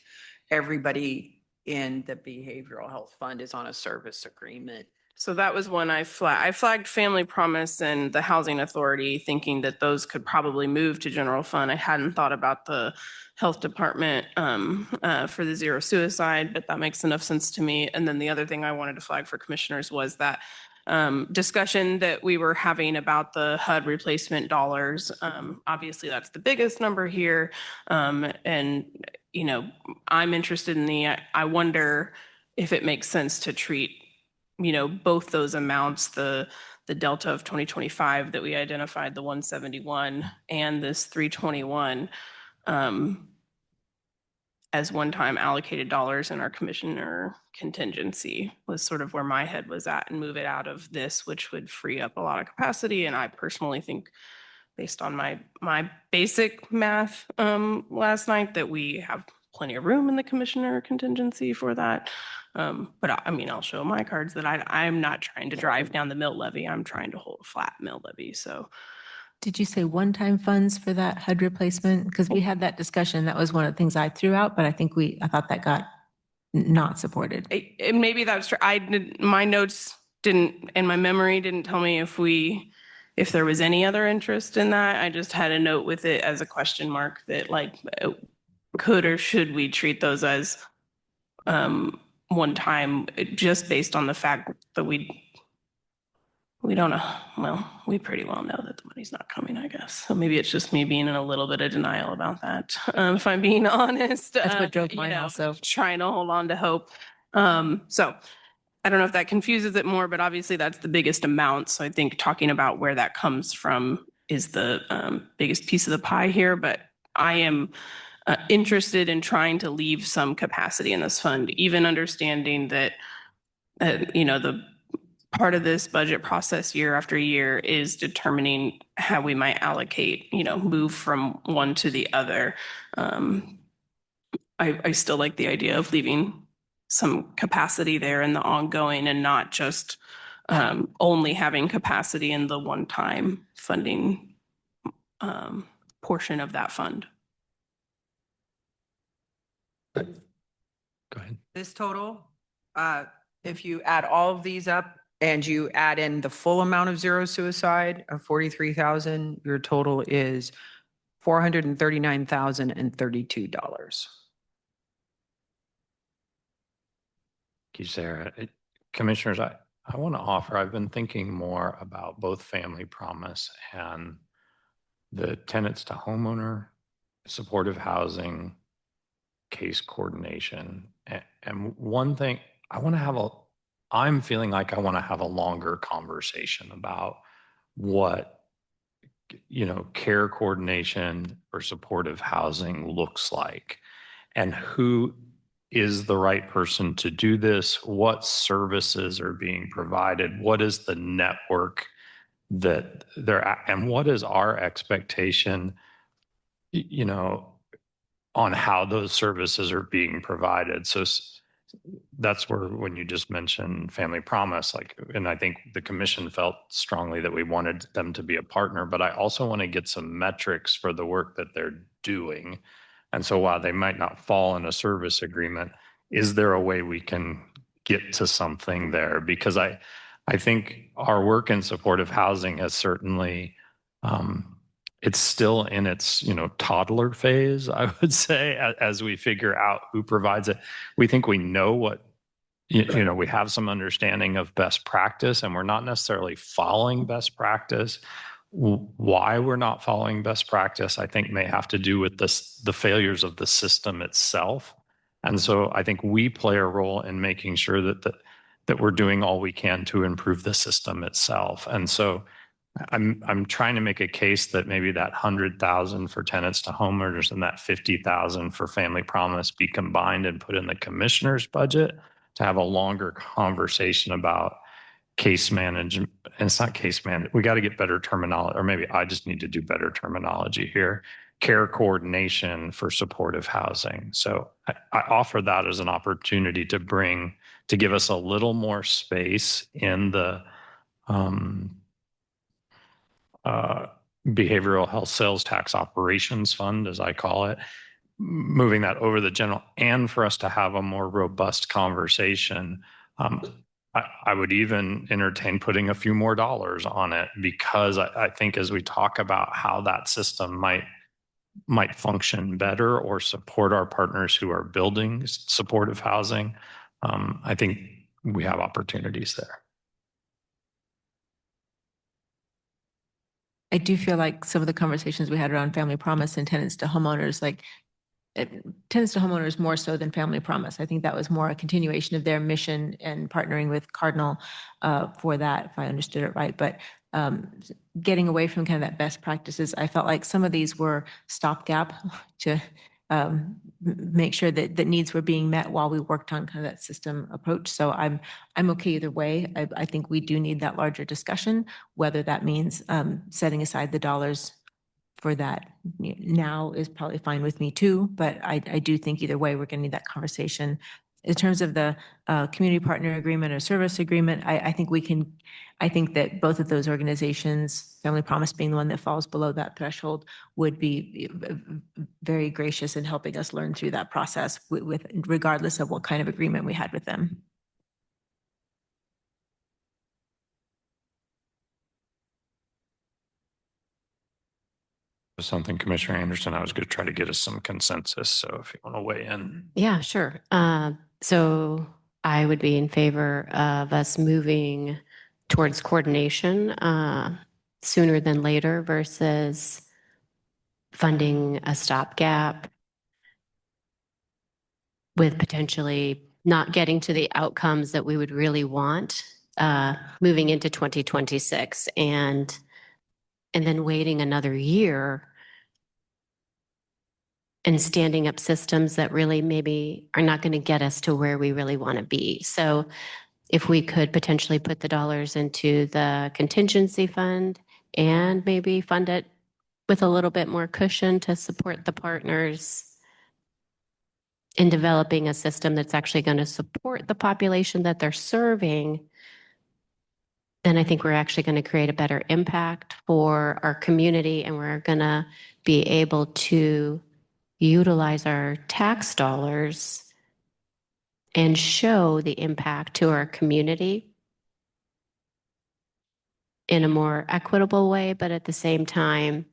Everybody in the behavioral health fund is on a service agreement. So that was one I flagged Family Promise and the Housing Authority, thinking that those could probably move to general fund. I hadn't thought about the health department for the zero suicide, but that makes enough sense to me. And then the other thing I wanted to flag for commissioners was that discussion that we were having about the HUD replacement dollars. Obviously, that's the biggest number here. And, I'm interested in I wonder if it makes sense to treat both those amounts, the delta of 2025 that we identified, the 171 and this 321 as one-time allocated dollars in our commissioner contingency was sort of where my head was at, and move it out of this, which would free up a lot of capacity. And I personally think, based on my basic math last night, that we have plenty of room in the commissioner contingency for that. But I'll show my cards that I'm not trying to drive down the mill levy. I'm trying to hold a flat mill levy. So Did you say one-time funds for that HUD replacement? Because we had that discussion. That was one of the things I threw out, but I think I thought that got not supported. maybe that's true. My notes didn't, and my memory didn't tell me if there was any other interest in that. I just had a note with it as a question mark that could or should we treat those as one time, just based on the fact that we don't know. Well, we pretty well know that the money's not coming, I guess. So maybe it's just me being in a little bit of denial about that. If I'm being honest, That's what drove you mine know, also. trying to hold on to hope. So I don't know if that confuses it more, but obviously that's the biggest amount. So I think talking about where that comes from is the biggest piece of the pie here. But I am interested in trying to leave some capacity in this fund, even understanding that, the part of this budget process year after year is determining how we might allocate, move from one to the other. I still like the idea of leaving some capacity there in the ongoing and not just only having capacity in the one-time funding portion of that fund. Go ahead. This total, if you add all of these up and you add in the full amount of zero suicide of 43,000, your total is $439,032. Thank you, Sarah. Commissioners, I want to offer, I've been thinking more about both Family Promise and the tenants to homeowner, supportive housing, case coordination. And one thing I'm feeling like I want to have a longer conversation about what, care coordination or supportive housing looks like and who is the right person to do this, what services are being provided, what is the network that they're at, and what is our expectation, on how those services are being provided. So that's where, when you just mentioned Family Promise, and I think the commission felt strongly that we wanted them to be a partner, but I also want to get some metrics for the work that they're doing. And so while they might not fall in a service agreement, is there a way we can get to something there? Because I think our work in supportive housing has certainly, it's still in its, toddler phase, I would say, as we figure out who provides it. We think we know what, we have some understanding of best practice, and we're not necessarily following best practice. Why we're not following best practice, I think, may have to do with the failures of the system itself. And so I think we play a role in making sure that we're doing all we can to improve the system itself. And so I'm trying to make a case that maybe that 100,000 for tenants to homeowners and that 50,000 for Family Promise be combined and put in the commissioner's budget to have a longer conversation about case management. And it's not case management. We got to get better terminology, or maybe I just need to do better terminology here. Care coordination for supportive housing. So I offer that as an opportunity to give us a little more space in the behavioral health sales tax operations fund, as I call it, moving that over the general, and for us to have a more robust conversation. I would even entertain putting a few more dollars on it, because I think as we talk about how that system might function better or support our partners who are building supportive housing, I think we have opportunities there. I do feel like some of the conversations we had around Family Promise and tenants to homeowners, tenants to homeowners more so than Family Promise. I think that was more a continuation of their mission and partnering with Cardinal for that, if I understood it right. But getting away from kind of that best practices, I felt like some of these were stopgap to make sure that needs were being met while we worked on kind of that system approach. So I'm okay either way. I think we do need that larger discussion, whether that means setting aside the dollars for that now is probably fine with me too, but I do think either way, we're going to need that conversation. In terms of the community partner agreement or service agreement, I think that both of those organizations, Family Promise being the one that falls below that threshold, would be very gracious in helping us learn through that process with regardless of what kind of agreement we had with them. Something, Commissioner Anderson, I was going to try to get us some consensus. So if you want to weigh in. Yeah, sure. So I would be in favor of us moving towards coordination sooner than later versus funding a stopgap with potentially not getting to the outcomes that we would really want moving into 2026 and then waiting another year and standing up systems that really maybe are not going to get us to where we really want to be. So if we could potentially put the dollars into the contingency fund and maybe fund it with a little bit more cushion to support the partners in developing a system that's actually going to support the population that they're serving, then I think we're actually going to create a better impact for our community, and we're going to be able to utilize our tax dollars and show the impact to our community in a more equitable way, but at the same time,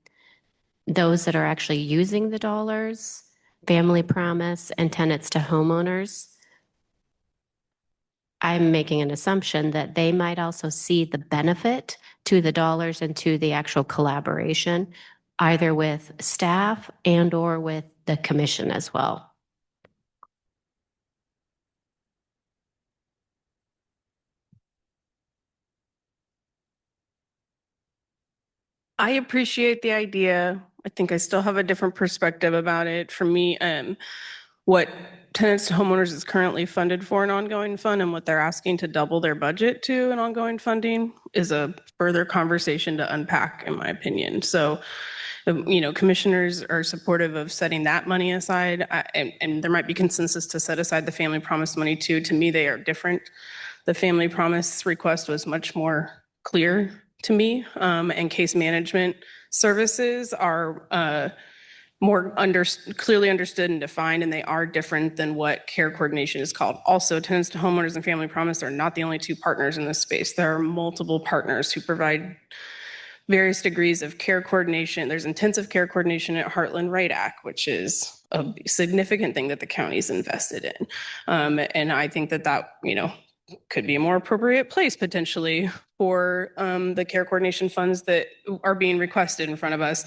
those that are actually using the dollars, Family Promise and tenants to homeowners, I'm making an assumption that they might also see the benefit to the dollars and to the actual collaboration, either with staff and or with the commission as well. I appreciate the idea. I think I still have a different perspective about it. For me, what tenants to homeowners is currently funded for an ongoing fund and what they're asking to double their budget to an ongoing funding is a further conversation to unpack, in my opinion. So, commissioners are supportive of setting that money aside, and there might be consensus to set aside the Family Promise money too. To me, they are different. The Family Promise request was much more clear to me, and case management services are more clearly understood and defined, and they are different than what care coordination is called. Also, tenants to homeowners and Family Promise are not the only two partners in this space. There are multiple partners who provide various degrees of care coordination. There's intensive care coordination at Heartland Radac, which is a significant thing that the county's invested in. And I think that could be a more appropriate place potentially for the care coordination funds that are being requested in front of us.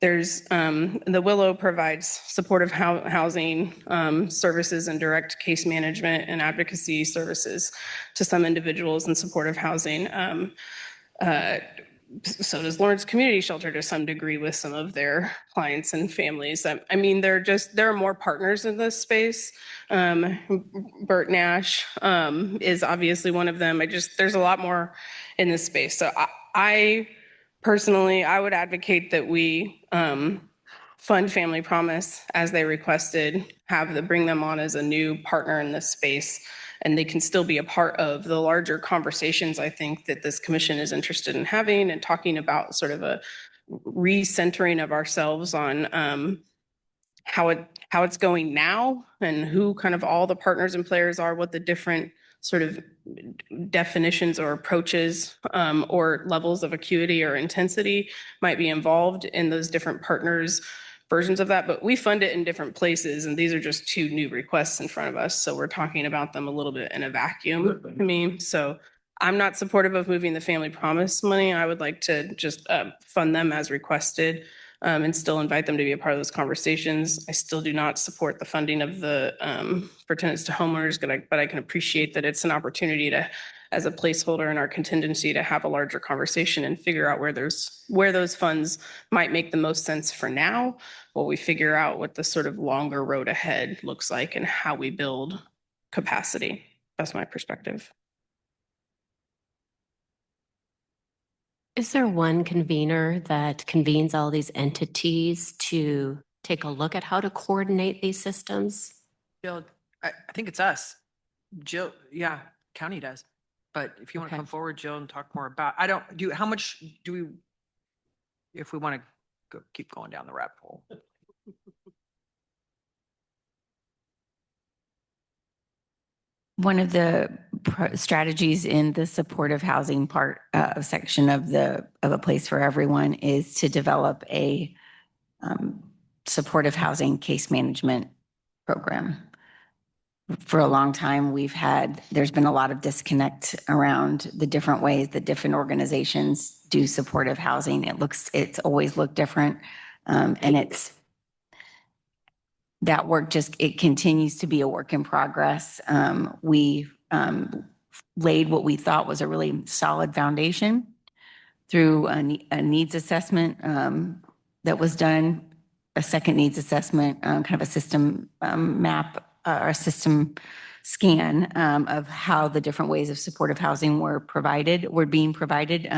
There's the Willow provides supportive housing services and direct case management and advocacy services to some individuals in supportive housing. So does Lawrence Community Shelter to some degree with some of their clients and families. I mean, there are more partners in this space. Bert Nash is obviously one of them. There's a lot more in this space. So I personally, I would advocate that we fund Family Promise as they requested, bring them on as a new partner in this space, and they can still be a part of the larger conversations I think that this commission is interested in having and talking about sort of a recentering of ourselves on how it's going now and who kind of all the partners and players are, what the different sort of definitions or approaches or levels of acuity or intensity might be involved in those different partners' versions of that. But we fund it in different places, and these are just two new requests in front of us. So we're talking about them a little bit in a vacuum to me. So I'm not supportive of moving the Family Promise money. I would like to just fund them as requested and still invite them to be a part of those conversations. I still do not support the funding of the for tenants to homeowners, but I can appreciate that it's an opportunity to, as a placeholder in our contingency, to have a larger conversation and figure out where those funds might make the most sense for now, while we figure out what the sort of longer road ahead looks like and how we build capacity. That's my perspective. Is there one convener that convenes all these entities to take a look at how to coordinate these systems? Jill, I think it's us. Jill, yeah, county does. But if you want to Okay. come forward, Jill, and talk more about, how much do we, if we want to keep going down the rabbit hole? One of the strategies in the supportive housing part section of a place for everyone is to develop a supportive housing case management program. For a long time, there's been a lot of disconnect around the different ways that different organizations do supportive housing. It's always looked different. And that work it continues to be a work in progress. We laid what we thought was a really solid foundation through a needs assessment that was done, a second needs assessment, kind of a system map or a system scan of how the different ways of supportive housing were being provided.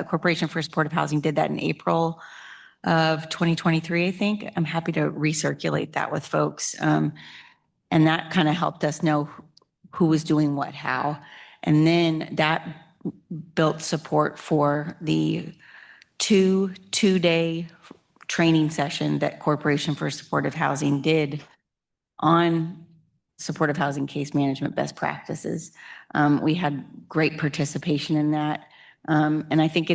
Corporation for Supportive Housing did that in April of 2023, I think. I'm happy to recirculate that with folks. And that kind of helped us know who was doing what, how. And then that built support for the two-day training session that Corporation for Supportive Housing did on supportive housing case management best practices. We had great participation in that. And I think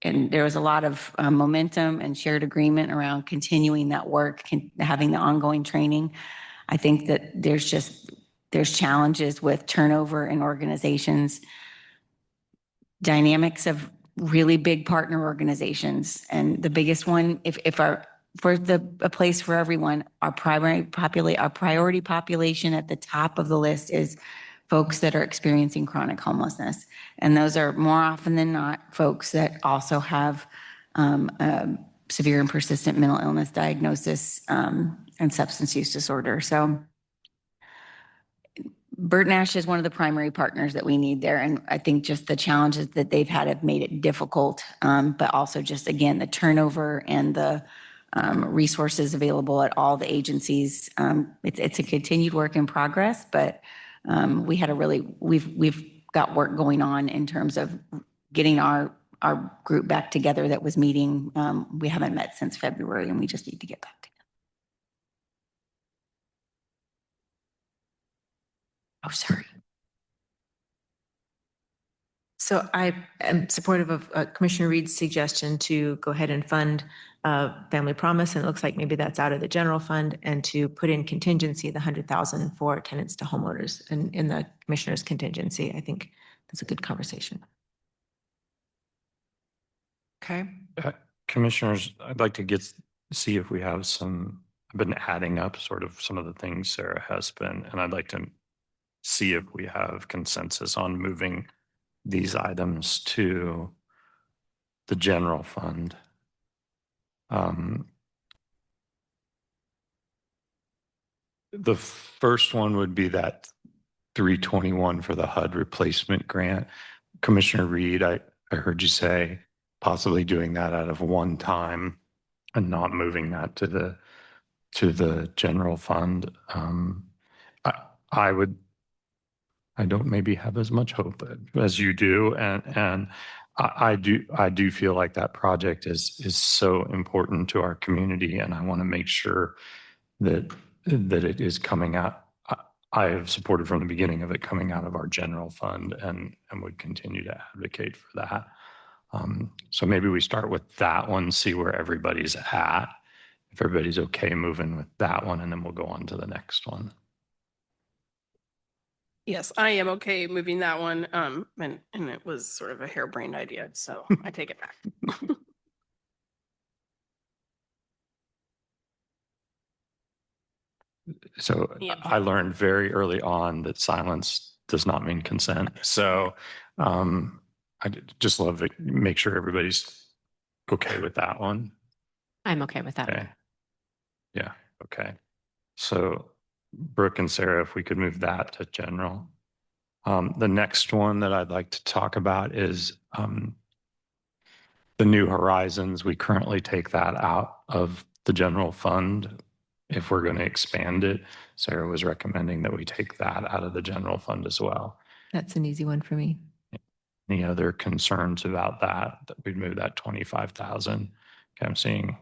and there was a lot of momentum and shared agreement around continuing that work, having the ongoing training. I think that there's challenges with turnover in organizations, dynamics of really big partner organizations. And the biggest one, a place for everyone, our priority population at the top of the list is folks that are experiencing chronic homelessness. And those are more often than not folks that also have severe and persistent mental illness diagnosis and substance use disorder. So Burt Nash is one of the primary partners that we need there. And I think just the challenges that they've had have made it difficult, but also just, again, the turnover and the resources available at all the agencies. It's a continued work in progress, but we've got work going on in terms of getting our group back together that was meeting. We haven't met since February, and we just need to get back together. Oh, sorry. So I am supportive of Commissioner Reed's suggestion to go ahead and fund Family Promise, and it looks like maybe that's out of the general fund, and to put in contingency the 100,000 for tenants to homeowners and in the commissioner's contingency. I think that's a good conversation. Okay. Commissioners, I'd like to see if we have I've been adding up sort of some of the things Sarah has been, and I'd like to see if we have consensus on moving these items to the general fund. The first one would be that 321 for the HUD replacement grant. Commissioner Reed, I heard you say possibly doing that out of one time and not moving that to the general fund. I don't maybe have as much hope as you do, and I do feel like that project is so important to our community, and I want to make sure that it is coming out. I have supported from the beginning of it coming out of our general fund, and would continue to advocate for that. So maybe we start with that one, see where everybody's at. If everybody's okay moving with that one, and then we'll go on to the next one. Yes, I am okay moving that one. And it was sort of a harebrained idea, so I take it back. So Yeah. I learned very early on that silence does not mean consent. So I just love to make sure everybody's okay with that one. I'm okay with that. Okay. Yeah. Okay. So Brooke and Sarah, if we could move that to general. The next one that I'd like to talk about is the New Horizons. We currently take that out of the general fund if we're going to expand it. Sarah was recommending that we take that out of the general fund as well. That's an easy one for me. Any other concerns about that we'd move that 25,000? Okay, I'm seeing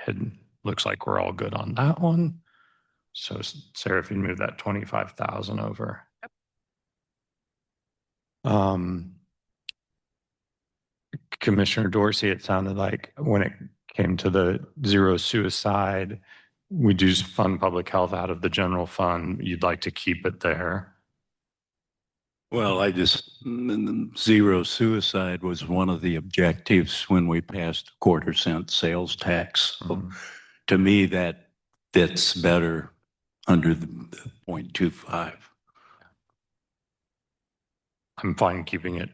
it looks like we're all good on that one. So Sarah, if you move that 25,000 over. Commissioner Dorsey, it sounded like when it came to the zero suicide. We do fund public health out of the general fund. You'd like to keep it there. Well, zero suicide was one of the objectives when we passed the quarter-cent sales tax. So to me, that fits better under the 0.25. I'm fine keeping it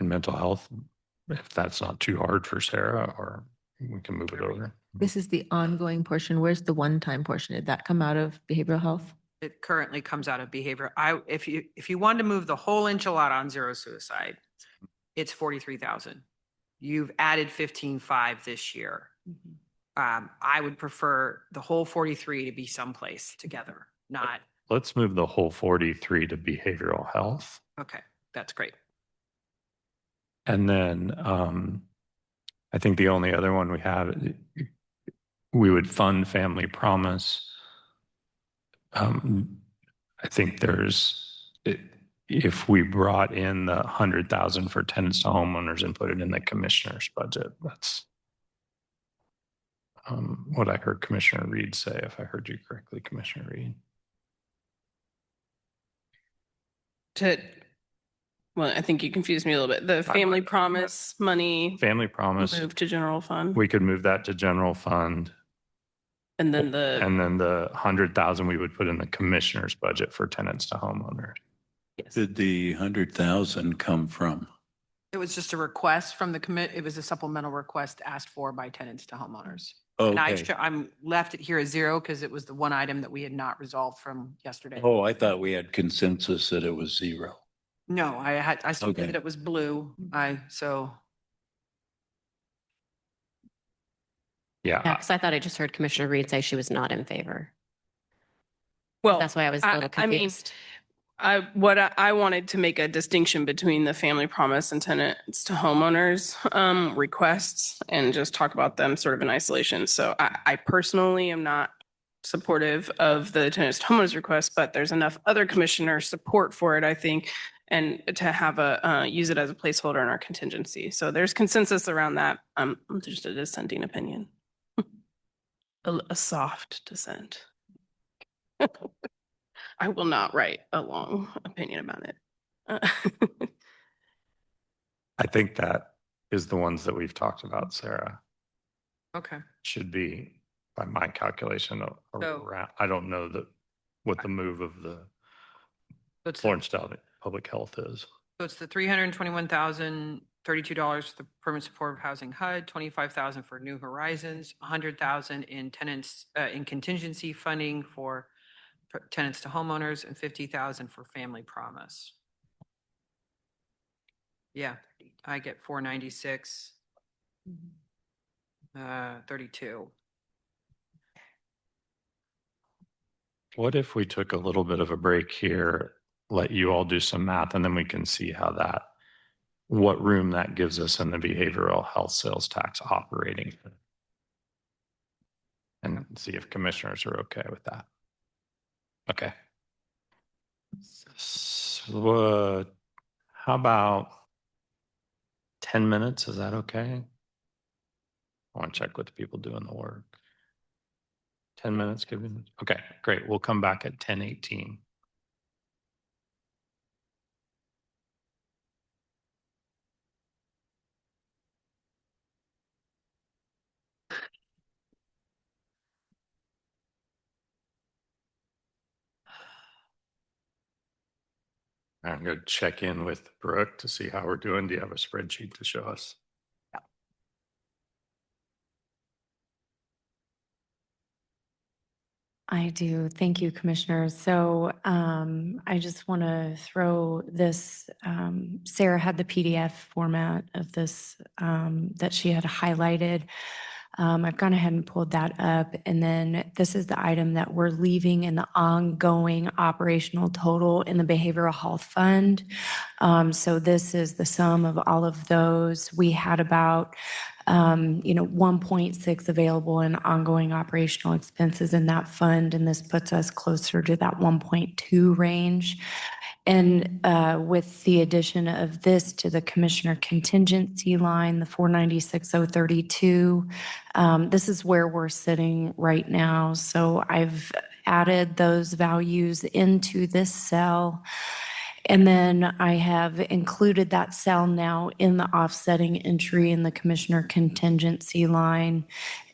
in mental health if that's not too hard for Sarah, or we can move it over. This is the ongoing portion. Where's the one-time portion? Did that come out of behavioral health? It currently comes out of behavior. If you wanted to move the whole enchilada on zero suicide, it's 43,000. You've added 15.5 this year. I would prefer the whole 43 to be someplace together, not, Let's move the whole 43 to behavioral health. okay, that's great. And then I think the only other one we have, we would fund Family Promise. I think if we brought in the 100,000 for tenants to homeowners and put it in the commissioner's budget, that's what I heard Commissioner Reed say, if I heard you correctly, Commissioner Reed. Well, I think you confused me a little bit. The Family Promise money Family Promise, move to general fund. we could move that to general fund. And then And then the 100,000 we would put in the commissioner's budget for tenants to homeowners. yes. Did the 100,000 come from? It was just a request from the it was a supplemental request asked for by tenants to homeowners. And Okay. I'm left it here at zero because it was the one item that we had not resolved from yesterday. Oh, I thought we had consensus that it was zero. No, I still Okay. that it was blue. Yeah, Yeah, because I thought I just heard Commissioner Reed say she was not in favor. Well, That's why I was a little I mean, confused. I wanted to make a distinction between the Family Promise and tenants to homeowners requests and just talk about them sort of in isolation. So I personally am not supportive of the tenants to homeowners request, but there's enough other commissioner support for it, I think, and to have use it as a placeholder in our contingency. So there's consensus around that. Just a dissenting opinion, a soft dissent. I will not write a long opinion about it. I think that is the ones that we've talked about, Sarah. Okay. Should be, by my calculation, So- around, I don't know what the move of the It's Florence Valley Public Health is. So it's the $321,032 for the permanent support of housing HUD, 25,000 for New Horizons, 100,000 in tenants, in contingency funding for tenants to homeowners, and 50,000 for Family Promise. Yeah, I get 496, 32. What if we took a little bit of a break here, let you all do some math, and then we can see what room that gives us in the behavioral health sales tax operating, and see if commissioners are okay with that. Okay. So, how about 10 minutes? Is that okay? I want to check with the people doing the work. 10 minutes, give me. Okay, great. We'll come back at 10:18. I'm going to check in with Brooke to see how we're doing. Do you have a spreadsheet to show us? I do. Thank you, Commissioners. So I just want to throw this, Sarah had the PDF format of this that she had highlighted. I've gone ahead and pulled that up. And then this is the item that we're leaving in the ongoing operational total in the Behavioral Health Fund. So this is the sum of all of those. We had about 1.6 available in ongoing operational expenses in that fund, and this puts us closer to that 1.2 range. And with the addition of this to the commissioner contingency line, the 496,032, this is where we're sitting right now. So I've added those values into this cell. And then I have included that cell now in the offsetting entry in the commissioner contingency line.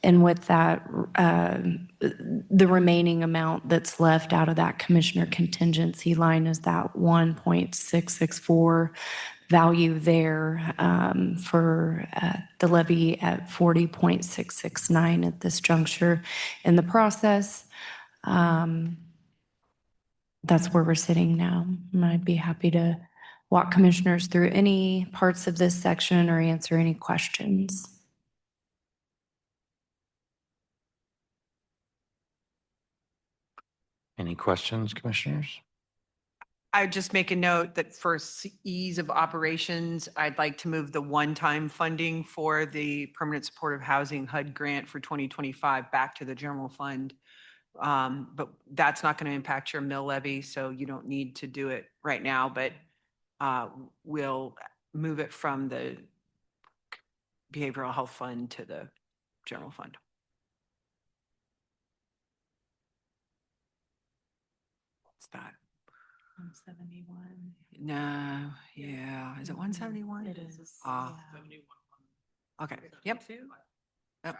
And with that, the remaining amount that's left out of that commissioner contingency line is that 1.664 value there for the levy at 40.669 at this juncture in the process. That's where we're sitting now. And I'd be happy to walk commissioners through any parts of this section or answer any questions. Any questions, commissioners? I just make a note that for ease of operations, I'd like to move the one-time funding for the permanent supportive housing HUD grant for 2025 back to the general fund. But that's not going to impact your mill levy, so you don't need to do it right now, but we'll move it from the behavioral health fund to the general fund. What's that? 171. No, yeah. Is it 171? It is. Ah. Okay, yep. Yep.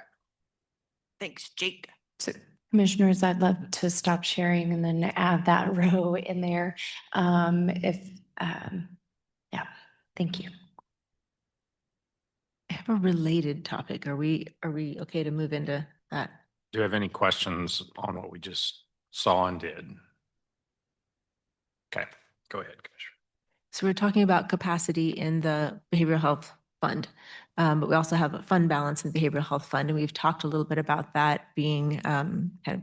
Thanks, Jake. So commissioners, I'd love to stop sharing and then add that row in there. Yeah, thank you. I have a related topic. Are we okay to move into that? Do you have any questions on what we just saw and did? Okay, go ahead, Commissioner. So we're talking about capacity in the behavioral health fund, but we also have a fund balance in the behavioral health fund, and we've talked a little bit about that being kind of,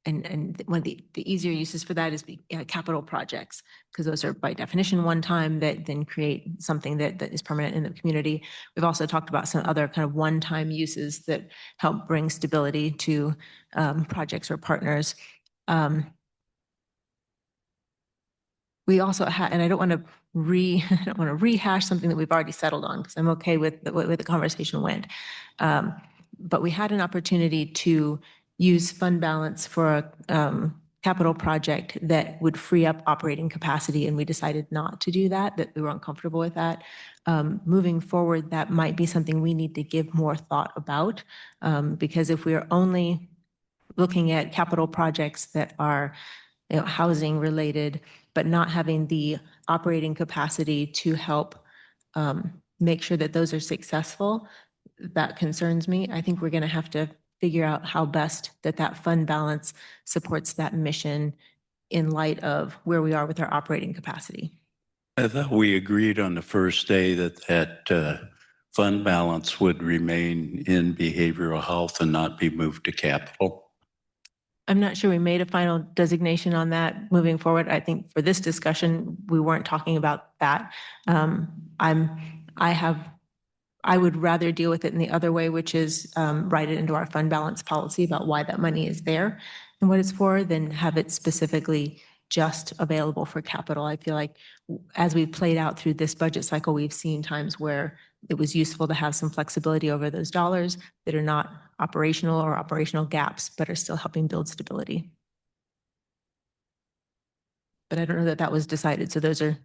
and one of the easier uses for that is capital projects, because those are by definition one time that then create something that is permanent in the community. We've also talked about some other kind of one-time uses that help bring stability to projects or partners. We also had, and I don't want to rehash something that we've already settled on, because I'm okay with the way the conversation went. But we had an opportunity to use fund balance for a capital project that would free up operating capacity, and we decided not to do that we were uncomfortable with that. Moving forward, that might be something we need to give more thought about, because if we are only looking at capital projects that are housing related, but not having the operating capacity to help make sure that those are successful, that concerns me. I think we're going to have to figure out how best that fund balance supports that mission in light of where we are with our operating capacity. I thought we agreed on the first day that fund balance would remain in behavioral health and not be moved to capital. I'm not sure we made a final designation on that moving forward. I think for this discussion, we weren't talking about that. I would rather deal with it in the other way, which is write it into our fund balance policy about why that money is there and what it's for, than have it specifically just available for capital. I feel like as we've played out through this budget cycle, we've seen times where it was useful to have some flexibility over those dollars that are not operational or operational gaps, but are still helping build stability. But I don't know that that was decided. So those are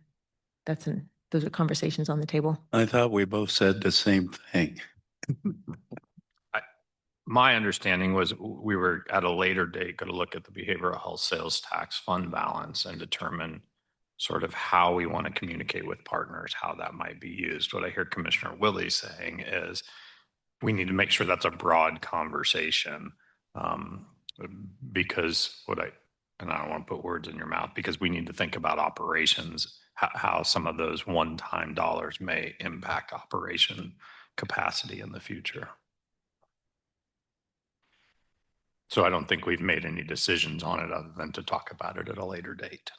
conversations on the table. I thought we both said the same thing. My understanding was we were at a later date going to look at the behavioral health sales tax fund balance and determine sort of how we want to communicate with partners, how that might be used. What I hear Commissioner Willie saying is we need to make sure that's a broad conversation, because and I don't want to put words in your mouth, because we need to think about operations, how some of those one-time dollars may impact operation capacity in the future. So I don't think we've made any decisions on it other than to talk about it at a later date.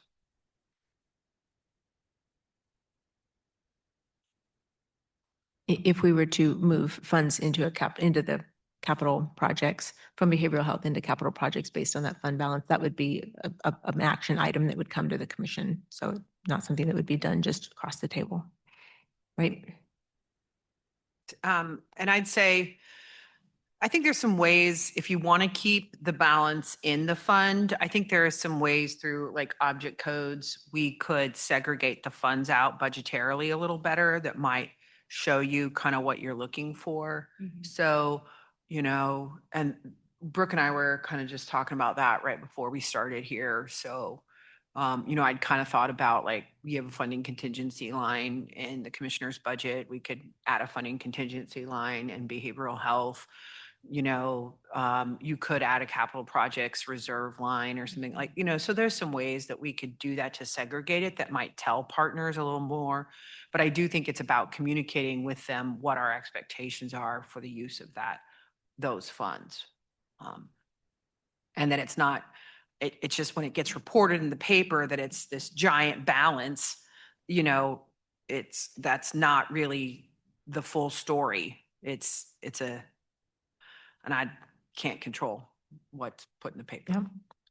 If we were to move funds into the capital projects from behavioral health into capital projects based on that fund balance, that would be an action item that would come to the commission. So not something that would be done just across the table, right? And I'd say, I think there's some ways, if you want to keep the balance in the fund, I think there are some ways through like object codes, we could segregate the funds out budgetarily a little better that might show you kind of what you're looking for. So, and Brooke and I were kind of just talking about that right before we started here. So, I'd kind of thought about like, we have a funding contingency line in the commissioner's budget. We could add a funding contingency line in behavioral health. You could add a capital projects reserve line or something like, so there's some ways that we could do that to segregate it that might tell partners a little more. But I do think it's about communicating with them what our expectations are for the use of those funds. And then it's not, it's just when it gets reported in the paper that it's this giant balance, that's not really the full story. And I can't control what's put in the paper. Yeah.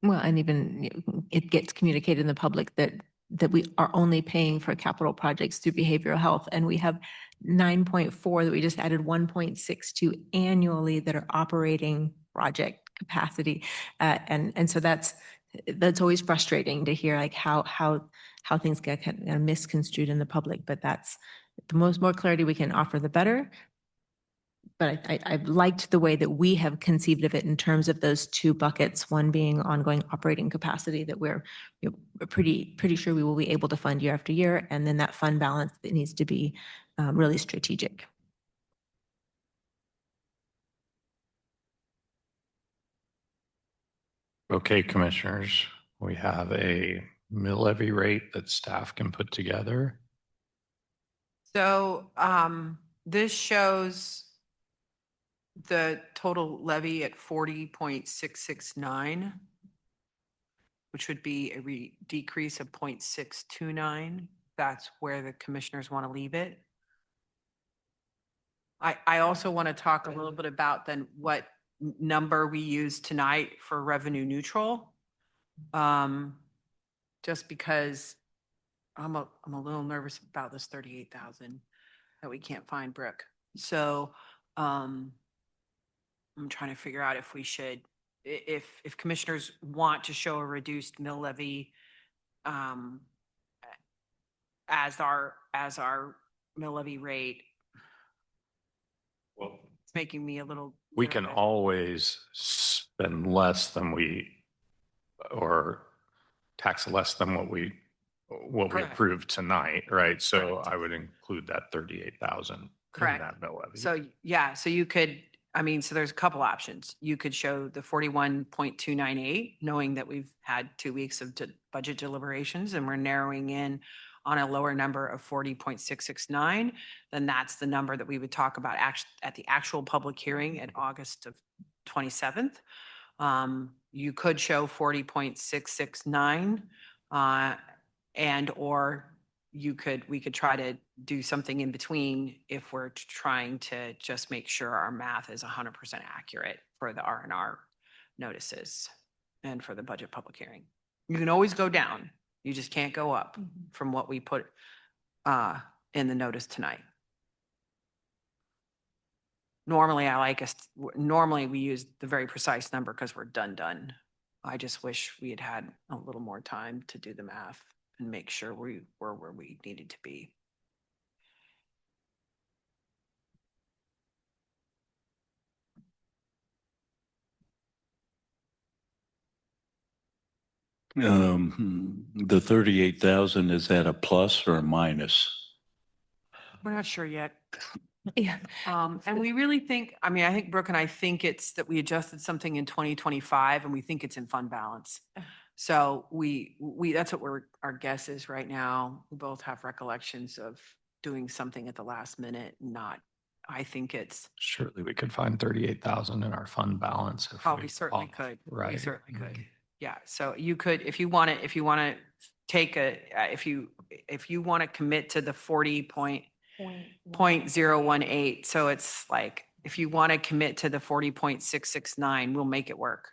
Well, and even it gets communicated in the public that we are only paying for capital projects through behavioral health. And we have 9.4 that we just added 1.62 annually that are operating project capacity. And so that's always frustrating to hear like how things get kind of misconstrued in the public, but that's the more clarity we can offer, the better. But I've liked the way that we have conceived of it in terms of those two buckets, one being ongoing operating capacity that we're pretty sure we will be able to fund year after year, and then that fund balance that needs to be really strategic. Okay, commissioners, we have a mill levy rate that staff can put together. So this shows the total levy at 40.669, which would be a decrease of 0.629. That's where the commissioners want to leave it. I also want to talk a little bit about then what number we use tonight for revenue neutral. Just because I'm a little nervous about this 38,000 that we can't find, Brooke. So I'm trying to figure out if we should, if commissioners want to show a reduced mill levy as our mill levy rate. Well, it's making me a little. We can nervous. always spend less than or tax less than what we Correct. approved tonight, right? So Correct. I would include that 38,000 in Correct. that mill levy. So yeah, so you could, so there's a couple options. You could show the 41.298, knowing that we've had 2 weeks of budget deliberations and we're narrowing in on a lower number of 40.669. Then that's the number that we would talk about at the actual public hearing at August of 27th. You could show 40.669 and or we could try to do something in between if we're trying to just make sure our math is 100% accurate for the R&R notices and for the budget public hearing. You can always go down. You just can't go up from what we put in the notice tonight. Normally normally we use the very precise number because we're done. I just wish we had a little more time to do the math and make sure we were where we needed to be. The 38,000, is that a plus or a minus? We're not sure yet. Yeah. And we really think, I think Brooke and I think it's that we adjusted something in 2025 and we think it's in fund balance. So we that's what our guess is right now. We both have recollections of doing something at the last minute. I think it's. Surely we could find 38,000 in our fund balance. We certainly could. Right. We certainly could. Yeah. So you could, if you want to take if you want to commit to the 40.018. So it's like if you want to commit to the 40.669, we'll make it work.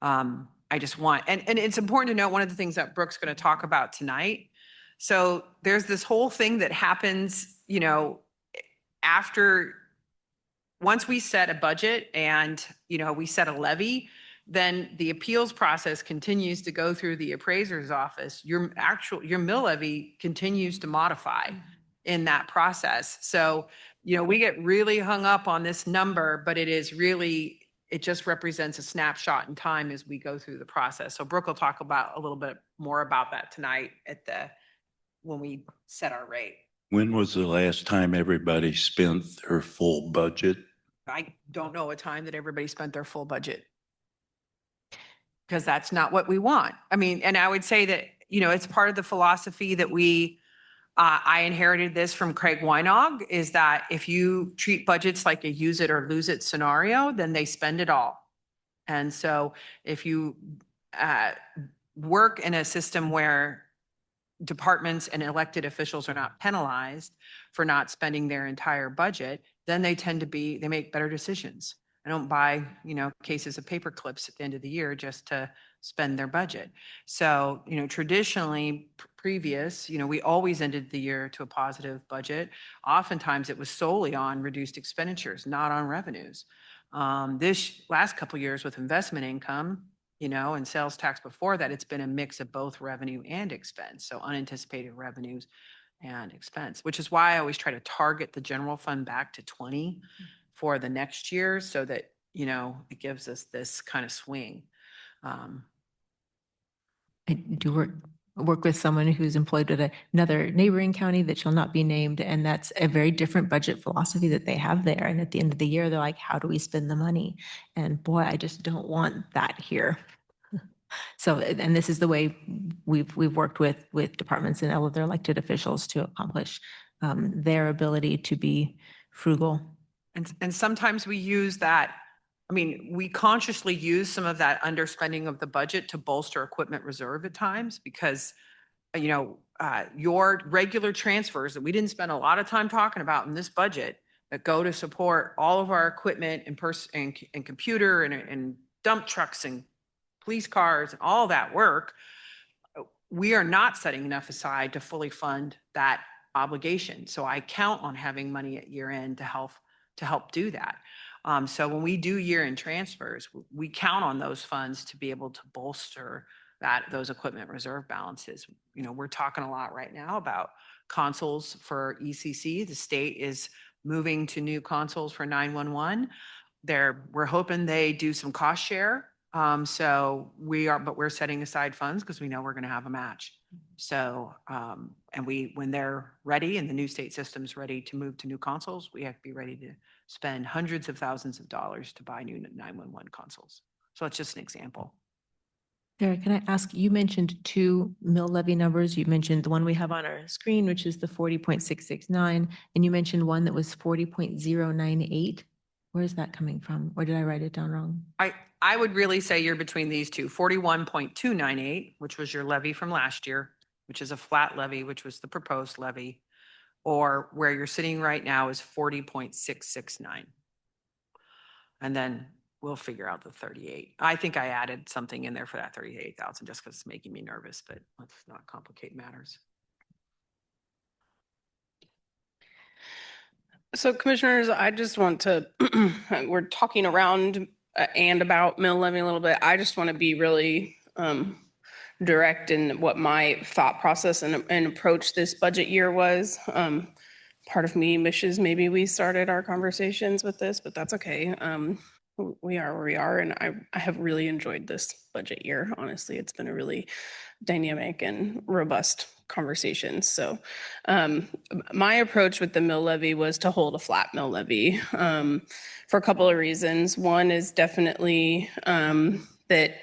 I just want, and it's important to note one of the things that Brooke's going to talk about tonight. So there's this whole thing that happens, you know, after, once we set a budget and, you know, we set a levy, then the appeals process continues to go through the appraiser's office. Your mill levy continues to modify in that process. So, you know, we get really hung up on this number, but it is really, it just represents a snapshot in time as we go through the process. So Brooke will talk about a little bit more about that tonight when we set our rate. When was the last time everybody spent their full budget? I don't know a time that everybody spent their full budget, because that's not what we want. I mean, and I would say that, you know, it's part of the philosophy that I inherited this from Craig Weinog, is that if you treat budgets like a use it or lose it scenario, then they spend it all. And so if you work in a system where departments and elected officials are not penalized for not spending their entire budget, then they make better decisions. I don't buy, you know, cases of paper clips at the end of the year just to spend their budget. So, you know, traditionally previous, you know, we always ended the year to a positive budget. Oftentimes it was solely on reduced expenditures, not on revenues. This last couple of years with investment income, you know, and sales tax before that, it's been a mix of both revenue and expense. So unanticipated revenues and expense, which is why I always try to target the general fund back to 20 for the next year, so that, you know, it gives us this kind of swing. I do work with someone who's employed at another neighboring county that shall not be named, and that's a very different budget philosophy that they have there. And at the end of the year, they're like, how do we spend the money? And boy, I just don't want that here. So, and this is the way we've worked with departments and all of their elected officials to accomplish their ability to be frugal. And sometimes we use that. I mean, we consciously use some of that underspending of the budget to bolster equipment reserve at times, because, you know, your regular transfers that we didn't spend a lot of time talking about in this budget that go to support all of our equipment and computer and dump trucks and police cars and all that work, we are not setting enough aside to fully fund that obligation. So I count on having money at year end to help do that. So when we do year-end transfers, we count on those funds to be able to bolster those equipment reserve balances. You know, we're talking a lot right now about consoles for ECC. The state is moving to new consoles for 911. We're hoping they do some cost share. So but we're setting aside funds because we know we're going to have a match. So, and when they're ready and the new state system's ready to move to new consoles, we have to be ready to spend hundreds of thousands of dollars to buy new 911 consoles. So it's just an example. Sarah, can I ask, you mentioned two mill levy numbers. You mentioned the one we have on our screen, which is the 40.669, and you mentioned one that was 40.098. Where is that coming from? Or did I write it down wrong? I would really say you're between these two, 41.298, which was your levy from last year, which is a flat levy, which was the proposed levy, or where you're sitting right now is 40.669. And then we'll figure out the 38. I think I added something in there for that 38,000 just because it's making me nervous, but let's not complicate matters. So commissioners, I just want to, we're talking around and about mill levy a little bit. I just want to be really direct in what my thought process and approach this budget year was. Part of me wishes maybe we started our conversations with this, but that's okay. We are where we are, and I have really enjoyed this budget year. Honestly, it's been a really dynamic and robust conversation. So my approach with the mill levy was to hold a flat mill levy for a couple of reasons. One is definitely that,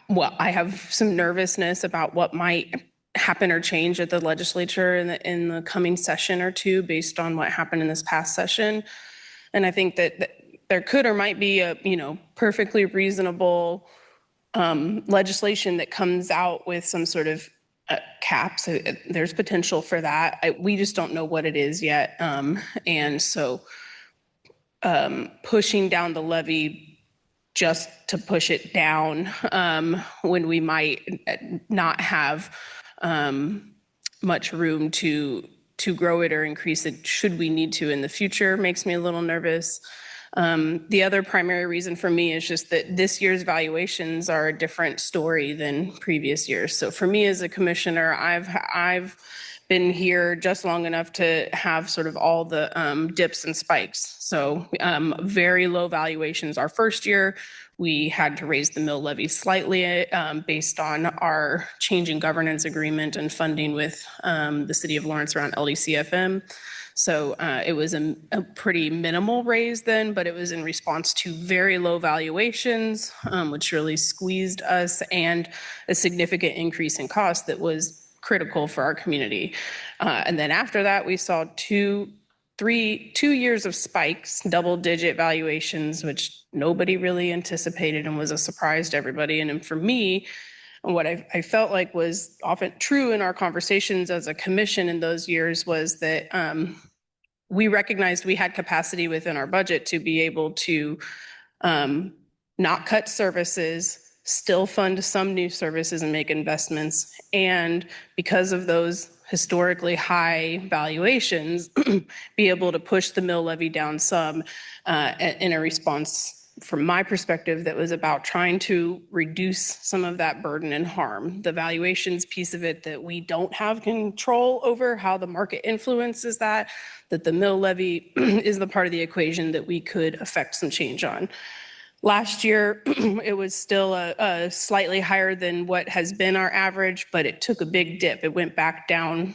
I have some nervousness about what might happen or change at the legislature in the coming session or two based on what happened in this past session. And I think that there could or might be a, perfectly reasonable legislation that comes out with some sort of cap. So there's potential for that. We just don't know what it is yet. And so pushing down the levy just to push it down when we might not have much room to grow it or increase it should we need to in the future makes me a little nervous. The other primary reason for me is just that this year's valuations are a different story than previous years. So for me as a commissioner, I've been here just long enough to have sort of all the dips and spikes. So very low valuations our first year. We had to raise the mill levy slightly based on our change in governance agreement and funding with the city of Lawrence around LDCFM. So it was a pretty minimal raise then, but it was in response to very low valuations, which really squeezed us, and a significant increase in cost that was critical for our community. And then after that, we saw 2 years of spikes, double-digit valuations, which nobody really anticipated and was a surprise to everybody. And for me, what I felt like was often true in our conversations as a commission in those years was that we recognized we had capacity within our budget to be able to not cut services, still fund some new services and make investments. And because of those historically high valuations, be able to push the mill levy down some in a response from my perspective that was about trying to reduce some of that burden and harm. The valuations piece of it that we don't have control over how the market influences that the mill levy is the part of the equation that we could affect some change on. Last year, it was still a slightly higher than what has been our average, but it took a big dip. It went back down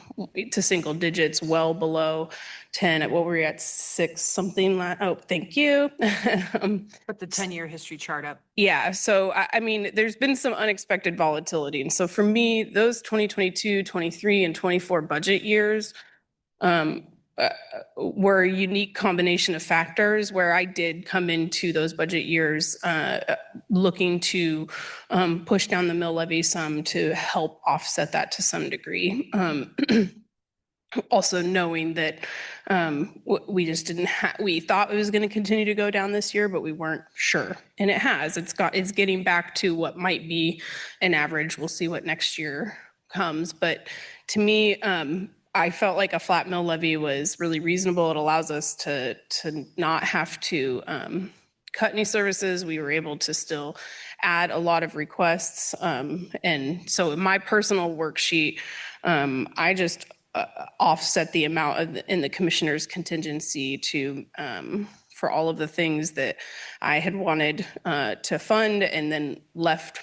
to single digits, well below 10. What were we at, 6 something? Oh, thank you. Put the 10-year history chart up. Yeah, so I mean, there's been some unexpected volatility. And so for me, those 2022, 23, and 24 budget years were a unique combination of factors where I did come into those budget years looking to push down the mill levy some to help offset that to some degree. Also knowing that we just didn't have, we thought it was going to continue to go down this year, but we weren't sure. And it has, it's getting back to what might be an average. We'll see what next year comes. But to me, I felt like a flat mill levy was really reasonable. It allows us to not have to cut any services. We were able to still add a lot of requests. And so in my personal worksheet, I just offset the amount in the commissioner's contingency to for all of the things that I had wanted to fund, and then left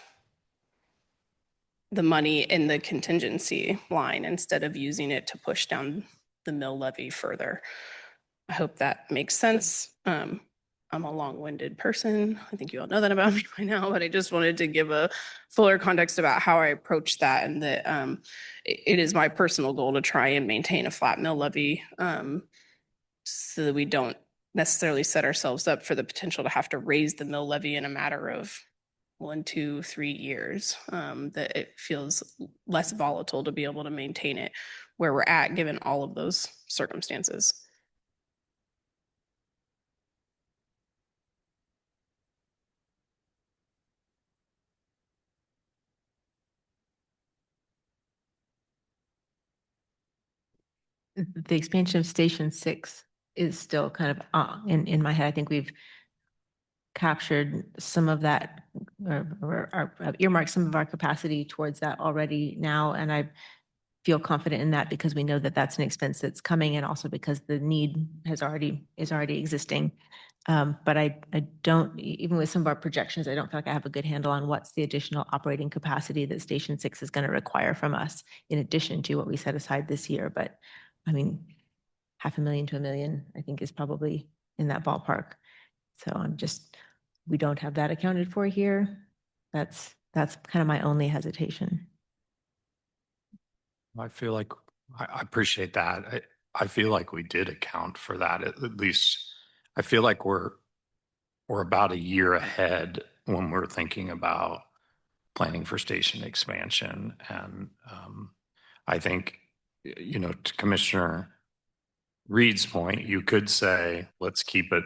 the money in the contingency line instead of using it to push down the mill levy further. I hope that makes sense. I'm a long-winded person. I think you all know that about me by now, but I just wanted to give a fuller context about how I approach that, and that it is my personal goal to try and maintain a flat mill levy so that we don't necessarily set ourselves up for the potential to have to raise the mill levy in a matter of 1, 2, 3 years, that it feels less volatile to be able to maintain it where we're at, given all of those circumstances. The expansion of Station 6 is still kind of in my head. I think we've captured some of that, or earmarked some of our capacity towards that already now. And I feel confident in that because we know that that's an expense that's coming, and also because the need is already existing. But I don't, even with some of our projections, I don't feel like I have a good handle on what's the additional operating capacity that Station 6 is going to require from us in addition to what we set aside this year. But I mean, $500,000 to $1 million, I think, is probably in that ballpark. So we don't have that accounted for here. That's kind of my only hesitation. I feel like I appreciate that. I feel like we did account for that. At least I feel like we're about a year ahead when we're thinking about planning for station expansion. And I think, to Commissioner Reed's point, you could say, let's keep it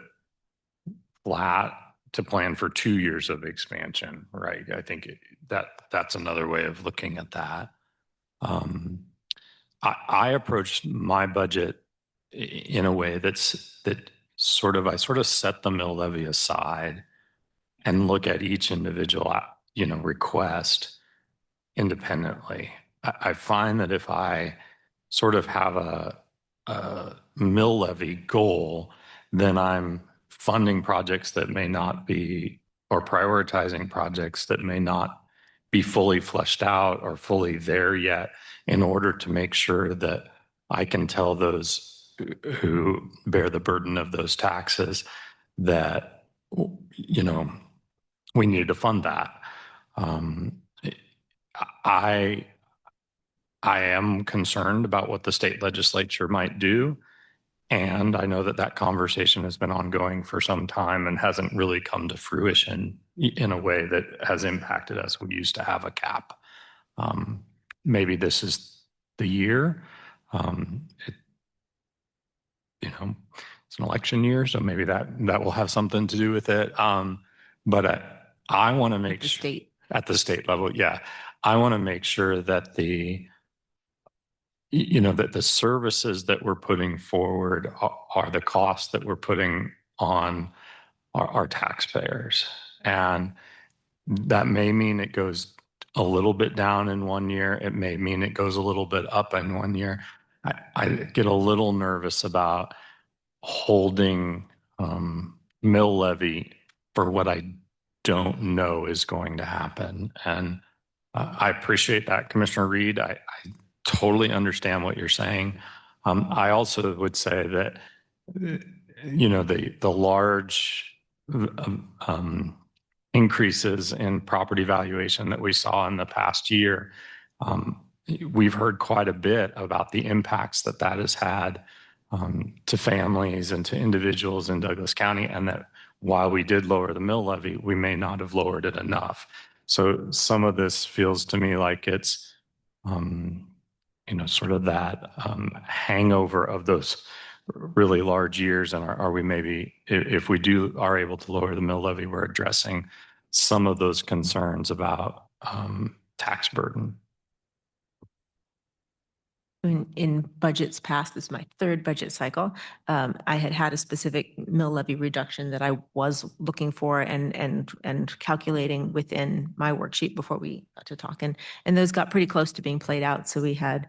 flat to plan for 2 years of expansion, right? I think that's another way of looking at that. I approached my budget in a way that I sort of set the mill levy aside and look at each individual, request independently. I find that if I sort of have a mill levy goal, then I'm funding projects that may not be, or prioritizing projects that may not be fully fleshed out or fully there yet, in order to make sure that I can tell those who bear the burden of those taxes that, we need to fund that. Um, I I am concerned about what the state legislature might do. And I know that that conversation has been ongoing for some time and hasn't really come to fruition in a way that has impacted us. We used to have a cap. Maybe this is the year. It, it's an election year, so maybe that will have something to do with it. But I want to make sure at the state level, yeah, I want to make sure that that the services that we're putting forward are the costs that we're putting on our taxpayers. And that may mean it goes a little bit down in one year. It may mean it goes a little bit up in one year. I get a little nervous about holding mill levy for what I don't know is going to happen. And I appreciate that, Commissioner Reed. I totally understand what you're saying. I also would say that, the large increases in property valuation that we saw in the past year, we've heard quite a bit about the impacts that has had to families and to individuals in Douglas County, and that while we did lower the mill levy, we may not have lowered it enough. So some of this feels to me like it's, sort of that hangover of those really large years. And are we maybe, if we are able to lower the mill levy, we're addressing some of those concerns about tax burden. In budgets past, this is my third budget cycle, I had a specific mill levy reduction that I was looking for and calculating within my worksheet before we got to talk. And those got pretty close to being played out. So we had,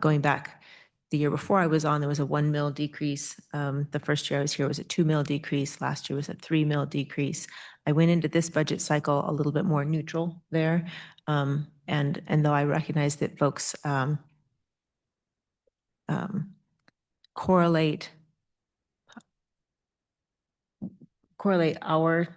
going back the year before I was on, there was a 1 mil decrease. The first year I was here was a 2 mil decrease. Last year was a 3 mil decrease. I went into this budget cycle a little bit more neutral there. And though I recognize that folks, correlate our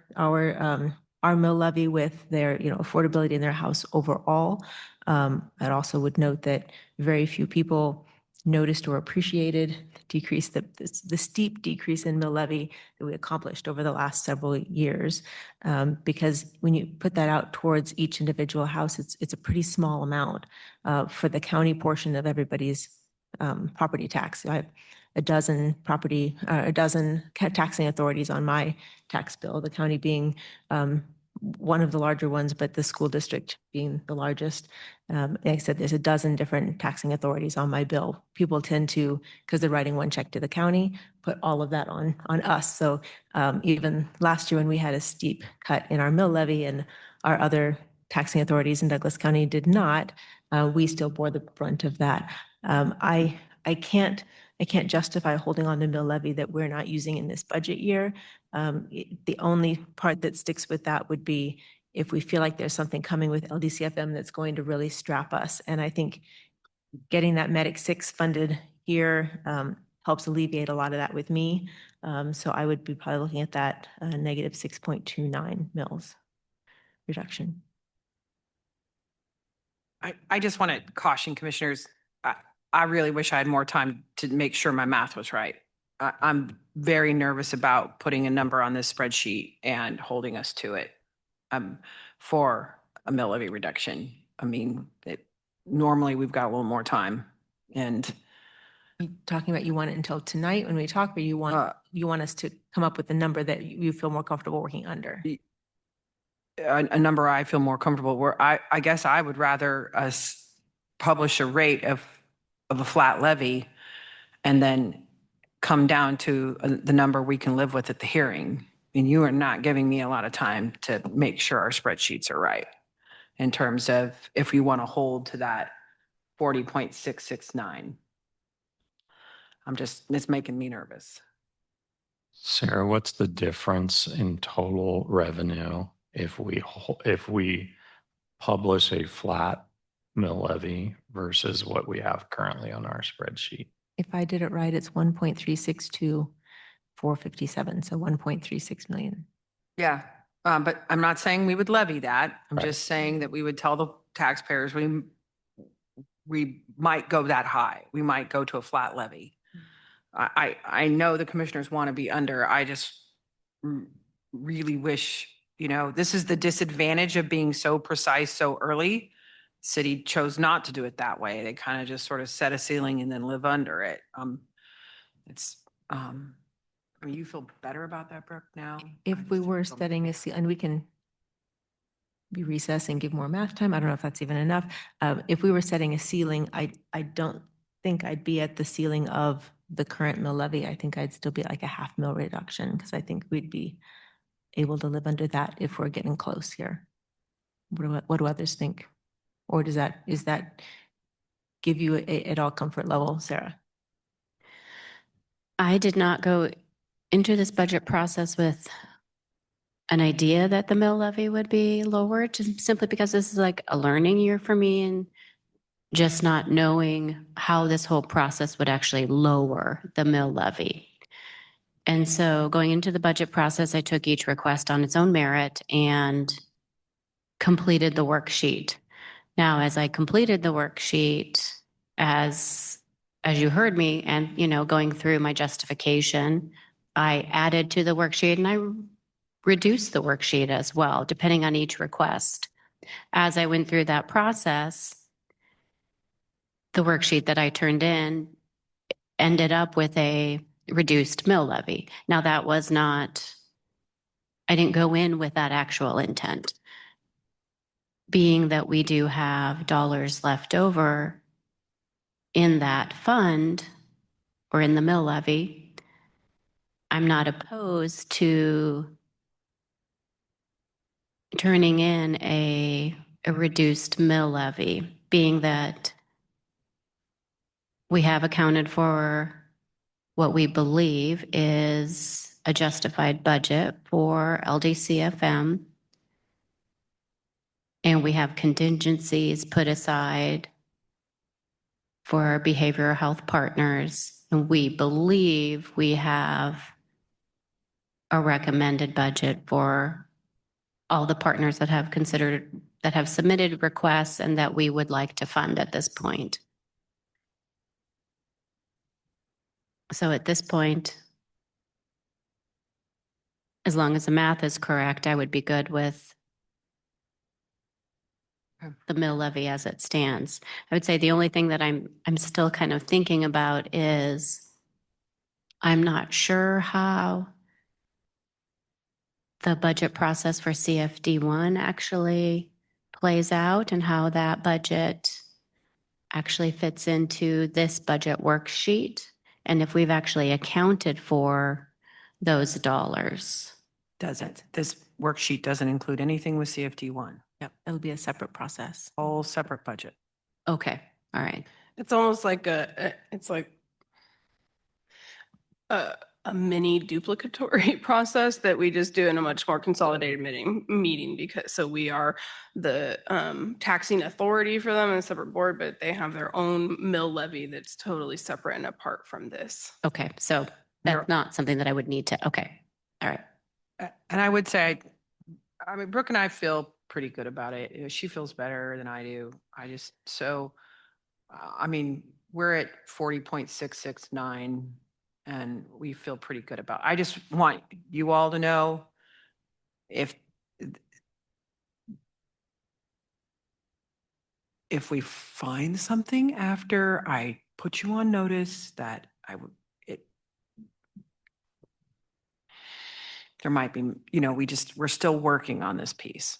mill levy with their, affordability in their house overall. I also would note that very few people noticed or appreciated the steep decrease in mill levy that we accomplished over the last several years. Because when you put that out towards each individual house, it's a pretty small amount for the county portion of everybody's property tax. I have a dozen taxing authorities on my tax bill, the county being one of the larger ones, but the school district being the largest. Like I said, there's a dozen different taxing authorities on my bill. People tend to, because they're writing one check to the county, put all of that on us. So even last year when we had a steep cut in our mill levy and our other taxing authorities in Douglas County did not, we still bore the brunt of that. I can't justify holding on to mill levy that we're not using in this budget year. The only part that sticks with that would be if we feel like there's something coming with LDCFM that's going to really strap us. And I think getting that Medic 6 funded here helps alleviate a lot of that with me. So I would be probably looking at that negative 6.29 mils reduction. I just want to caution commissioners. I really wish I had more time to make sure my math was right. I'm very nervous about putting a number on this spreadsheet and holding us to it for a mill levy reduction. I mean, normally we've got a little more time. And You talking about you want it until tonight when we talk, or you Uh, want us to come up with a number that you feel more comfortable working under? a number I feel more comfortable where I guess I would rather us publish a rate of a flat levy and then come down to the number we can live with at the hearing. And you are not giving me a lot of time to make sure our spreadsheets are right in terms of if we want to hold to that 40.669. It's making me nervous. Sarah, what's the difference in total revenue if we publish a flat mill levy versus what we have currently on our spreadsheet? If I did it right, it's 1.362457, so 1.36 million. Yeah, but I'm not saying we would levy that. I'm Right. just saying that we would tell the taxpayers we might go that high. We might go to a flat levy. I know the commissioners want to be under. I just really wish, this is the disadvantage of being so precise so early. City chose not to do it that way. They kind of just sort of set a ceiling and then live under it. You feel better about that, Brooke, now? If we were setting and we can be recess and give more math time, I don't know if that's even enough. If we were setting a ceiling, I don't think I'd be at the ceiling of the current mill levy. I think I'd still be like a half mil reduction because I think we'd be able to live under that if we're getting close here. What do others think? Or is that give you at all comfort level, Sarah? I did not go into this budget process with an idea that the mill levy would be lower, just simply because this is like a learning year for me and just not knowing how this whole process would actually lower the mill levy. And so going into the budget process, I took each request on its own merit and completed the worksheet. Now, as I completed the worksheet, as you heard me and, going through my justification, I added to the worksheet and I reduced the worksheet as well, depending on each request. As I went through that process, the worksheet that I turned in ended up with a reduced mill levy. Now, that was not, I didn't go in with that actual intent. Being that we do have dollars left over in that fund or in the mill levy, I'm not opposed to turning in a reduced mill levy, being that we have accounted for what we believe is a justified budget for LDCFM. And we have contingencies put aside for our behavioral health partners. And we believe we have a recommended budget for all the partners that have submitted requests and that we would like to fund at this point. So at this point, as long as the math is correct, I would be good with the mill levy as it stands. I would say the only thing that I'm still kind of thinking about is I'm not sure how the budget process for CFD1 actually plays out and how that budget actually fits into this budget worksheet and if we've actually accounted for those dollars. This worksheet doesn't include anything with CFD1. Yep, it'll be a separate process. Whole separate budget. Okay, all right. It's almost like it's like a mini duplicatory process that we just do in a much more consolidated meeting because so we are the taxing authority for them and a separate board, but they have their own mill levy that's totally separate and apart from this. Okay, so that's not something that I would need to, okay, all right. And I would say, Brooke and I feel pretty good about it. She feels better than I do. We're at 40.669 and we feel pretty good about it. I just want you all to know if if we find something after I put you on notice that I would, it, there might be, we're still working on this piece.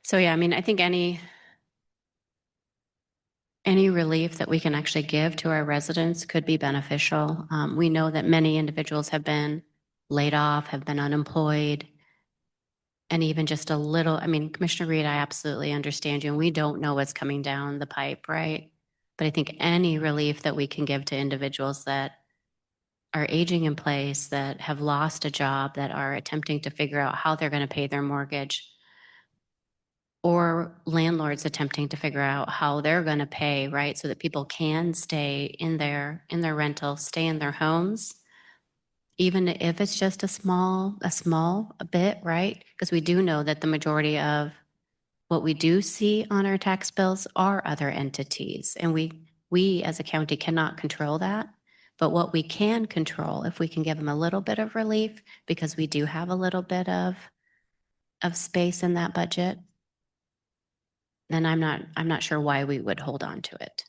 So yeah, I mean, I think any relief that we can actually give to our residents could be beneficial. We know that many individuals have been laid off, have been unemployed. And even just a little, I mean, Commissioner Reed, I absolutely understand you, and we don't know what's coming down the pipe, right? But I think any relief that we can give to individuals that are aging in place, that have lost a job, that are attempting to figure out how they're going to pay their mortgage, or landlords attempting to figure out how they're going to pay, right? So that people can stay in their rental, stay in their homes, even if it's just a small bit, right? Because we do know that the majority of what we do see on our tax bills are other entities, and we as a county cannot control that. But what we can control, if we can give them a little bit of relief, because we do have a little bit of space in that budget, then I'm not sure why we would hold on to it.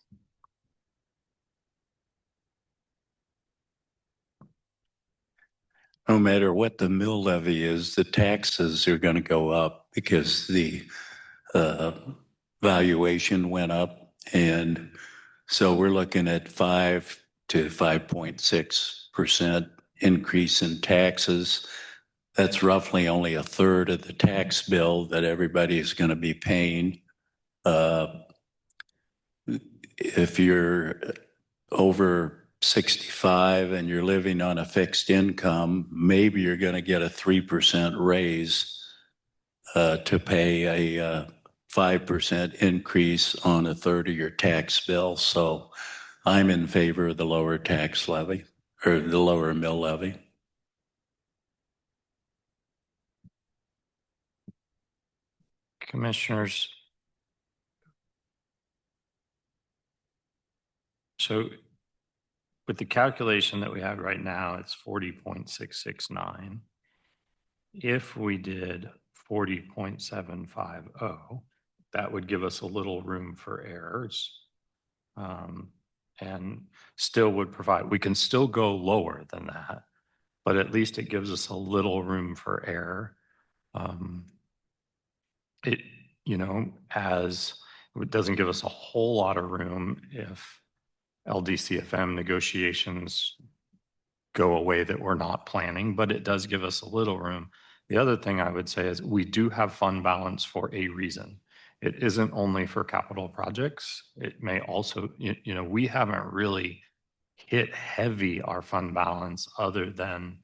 No matter what the mill levy is, the taxes are going to go up because the uh, valuation went up. And so we're looking at 5 to 5.6% increase in taxes. That's roughly only a third of the tax bill that everybody is going to be paying. If you're over 65 and you're living on a fixed income, maybe you're going to get a 3% raise to pay a 5% increase on a third of your tax bill. So I'm in favor of the lower tax levy or the lower mill levy. Commissioners. So with the calculation that we have right now, it's 40.669. If we did 40.750, that would give us a little room for errors. And still would provide, we can still go lower than that, but at least it gives us a little room for error. It, as it doesn't give us a whole lot of room if LDCFM negotiations go a way that we're not planning, but it does give us a little room. The other thing I would say is we do have fund balance for a reason. It isn't only for capital projects. It may also, we haven't really hit heavy our fund balance other than,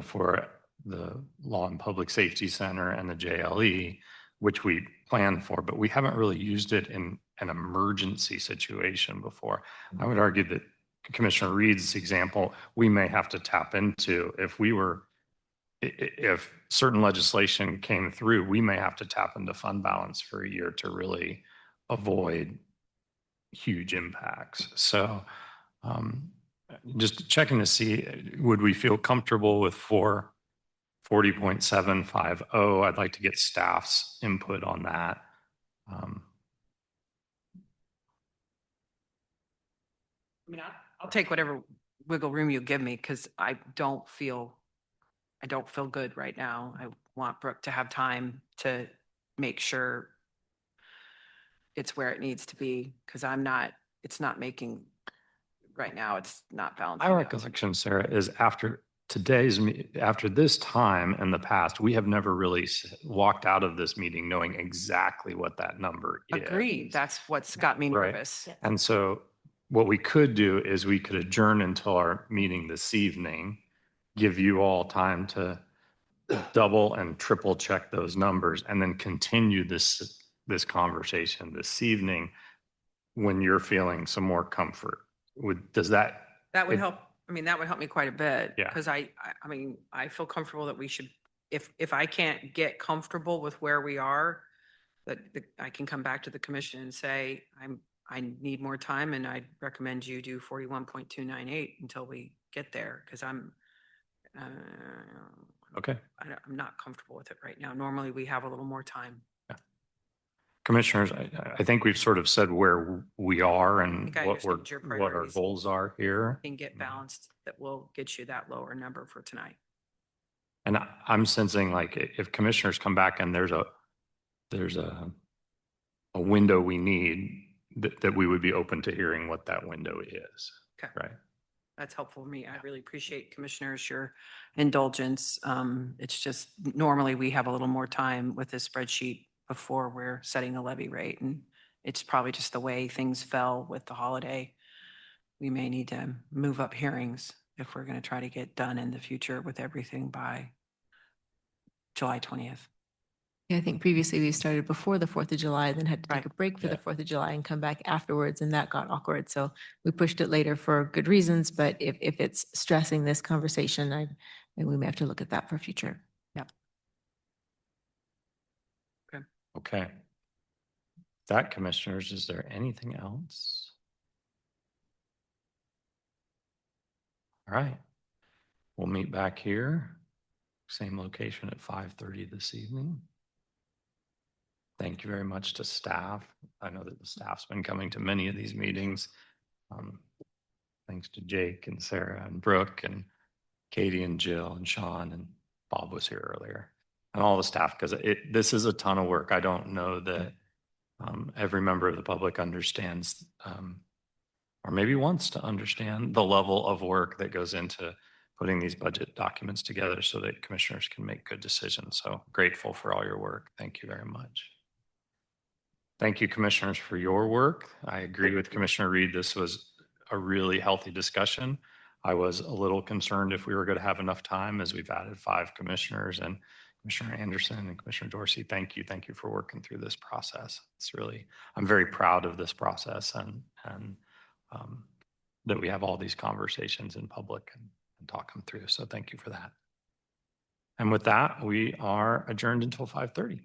for the Law and Public Safety Center and the JLE, which we planned for, but we haven't really used it in an emergency situation before. I would argue that Commissioner Reed's example, we may have to tap into if certain legislation came through, we may have to tap into fund balance for a year to really avoid huge impacts. So just checking to see, would we feel comfortable with 40.750? I'd like to get staff's input on that. I mean, I'll take whatever wiggle room you give me because I don't feel good right now. I want Brooke to have time to make sure it's where it needs to be because it's not making, right now, it's not balancing My out. recollection, Sarah, is after this time in the past, we have never really walked out of this meeting knowing exactly what that number is. Agreed. That's what's got me Right. nervous. And so what we could do is we could adjourn until our meeting this evening, give you all time to double and triple check those numbers, and then continue this conversation this evening when you're feeling some more comfort. Does that? That would help. I mean, that would help me quite a bit. Yeah. Because I mean, I feel comfortable that we should, if I can't get comfortable with where we are, that I can come back to the commission and say, I need more time and I'd recommend you do 41.298 until we get there. Cause I'm Okay. I'm not comfortable with it right now. Normally we have a little more time. Commissioners, I think we've sort of said where we are and think I what understand your what our priorities. goals are here. Can get balanced, that will get you that lower number for tonight. And I'm sensing like if commissioners come back and there's a window we need, that we would be open to hearing what that window is. Okay. Right. That's helpful for me. I really appreciate commissioners, your indulgence. It's just normally we have a little more time with this spreadsheet before we're setting a levy rate. And it's probably just the way things fell with the holiday. We may need to move up hearings if we're going to try to get done in the future with everything by July 20th. Yeah, I think previously we started before the 4th of July, then had to take Right. a break for the Yeah. 4th of July and come back afterwards, and that got awkward. So we pushed it later for good reasons, but if it's stressing this conversation, then we may have to look at that for future. Okay. That, commissioners, is there anything else? All right. We'll meet back here, same location at 5:30 this evening. Thank you very much to staff. I know that the staff's been coming to many of these meetings. Thanks to Jake and Sarah and Brooke and Katie and Jill and Sean, and Bob was here earlier, and all the staff, because this is a ton of work. I don't know that every member of the public understands or maybe wants to understand the level of work that goes into putting these budget documents together so that commissioners can make good decisions. So grateful for all your work. Thank you very much. Thank you, commissioners, for your work. I agree with Commissioner Reed. This was a really healthy discussion. I was a little concerned if we were going to have enough time, as we've added 5 commissioners, and Commissioner Anderson and Commissioner Dorsey, thank you. Thank you for working through this process. It's really, I'm very proud of this process and that we have all these conversations in public and talk them through. So thank you for that. And with that, we are adjourned until 5:30.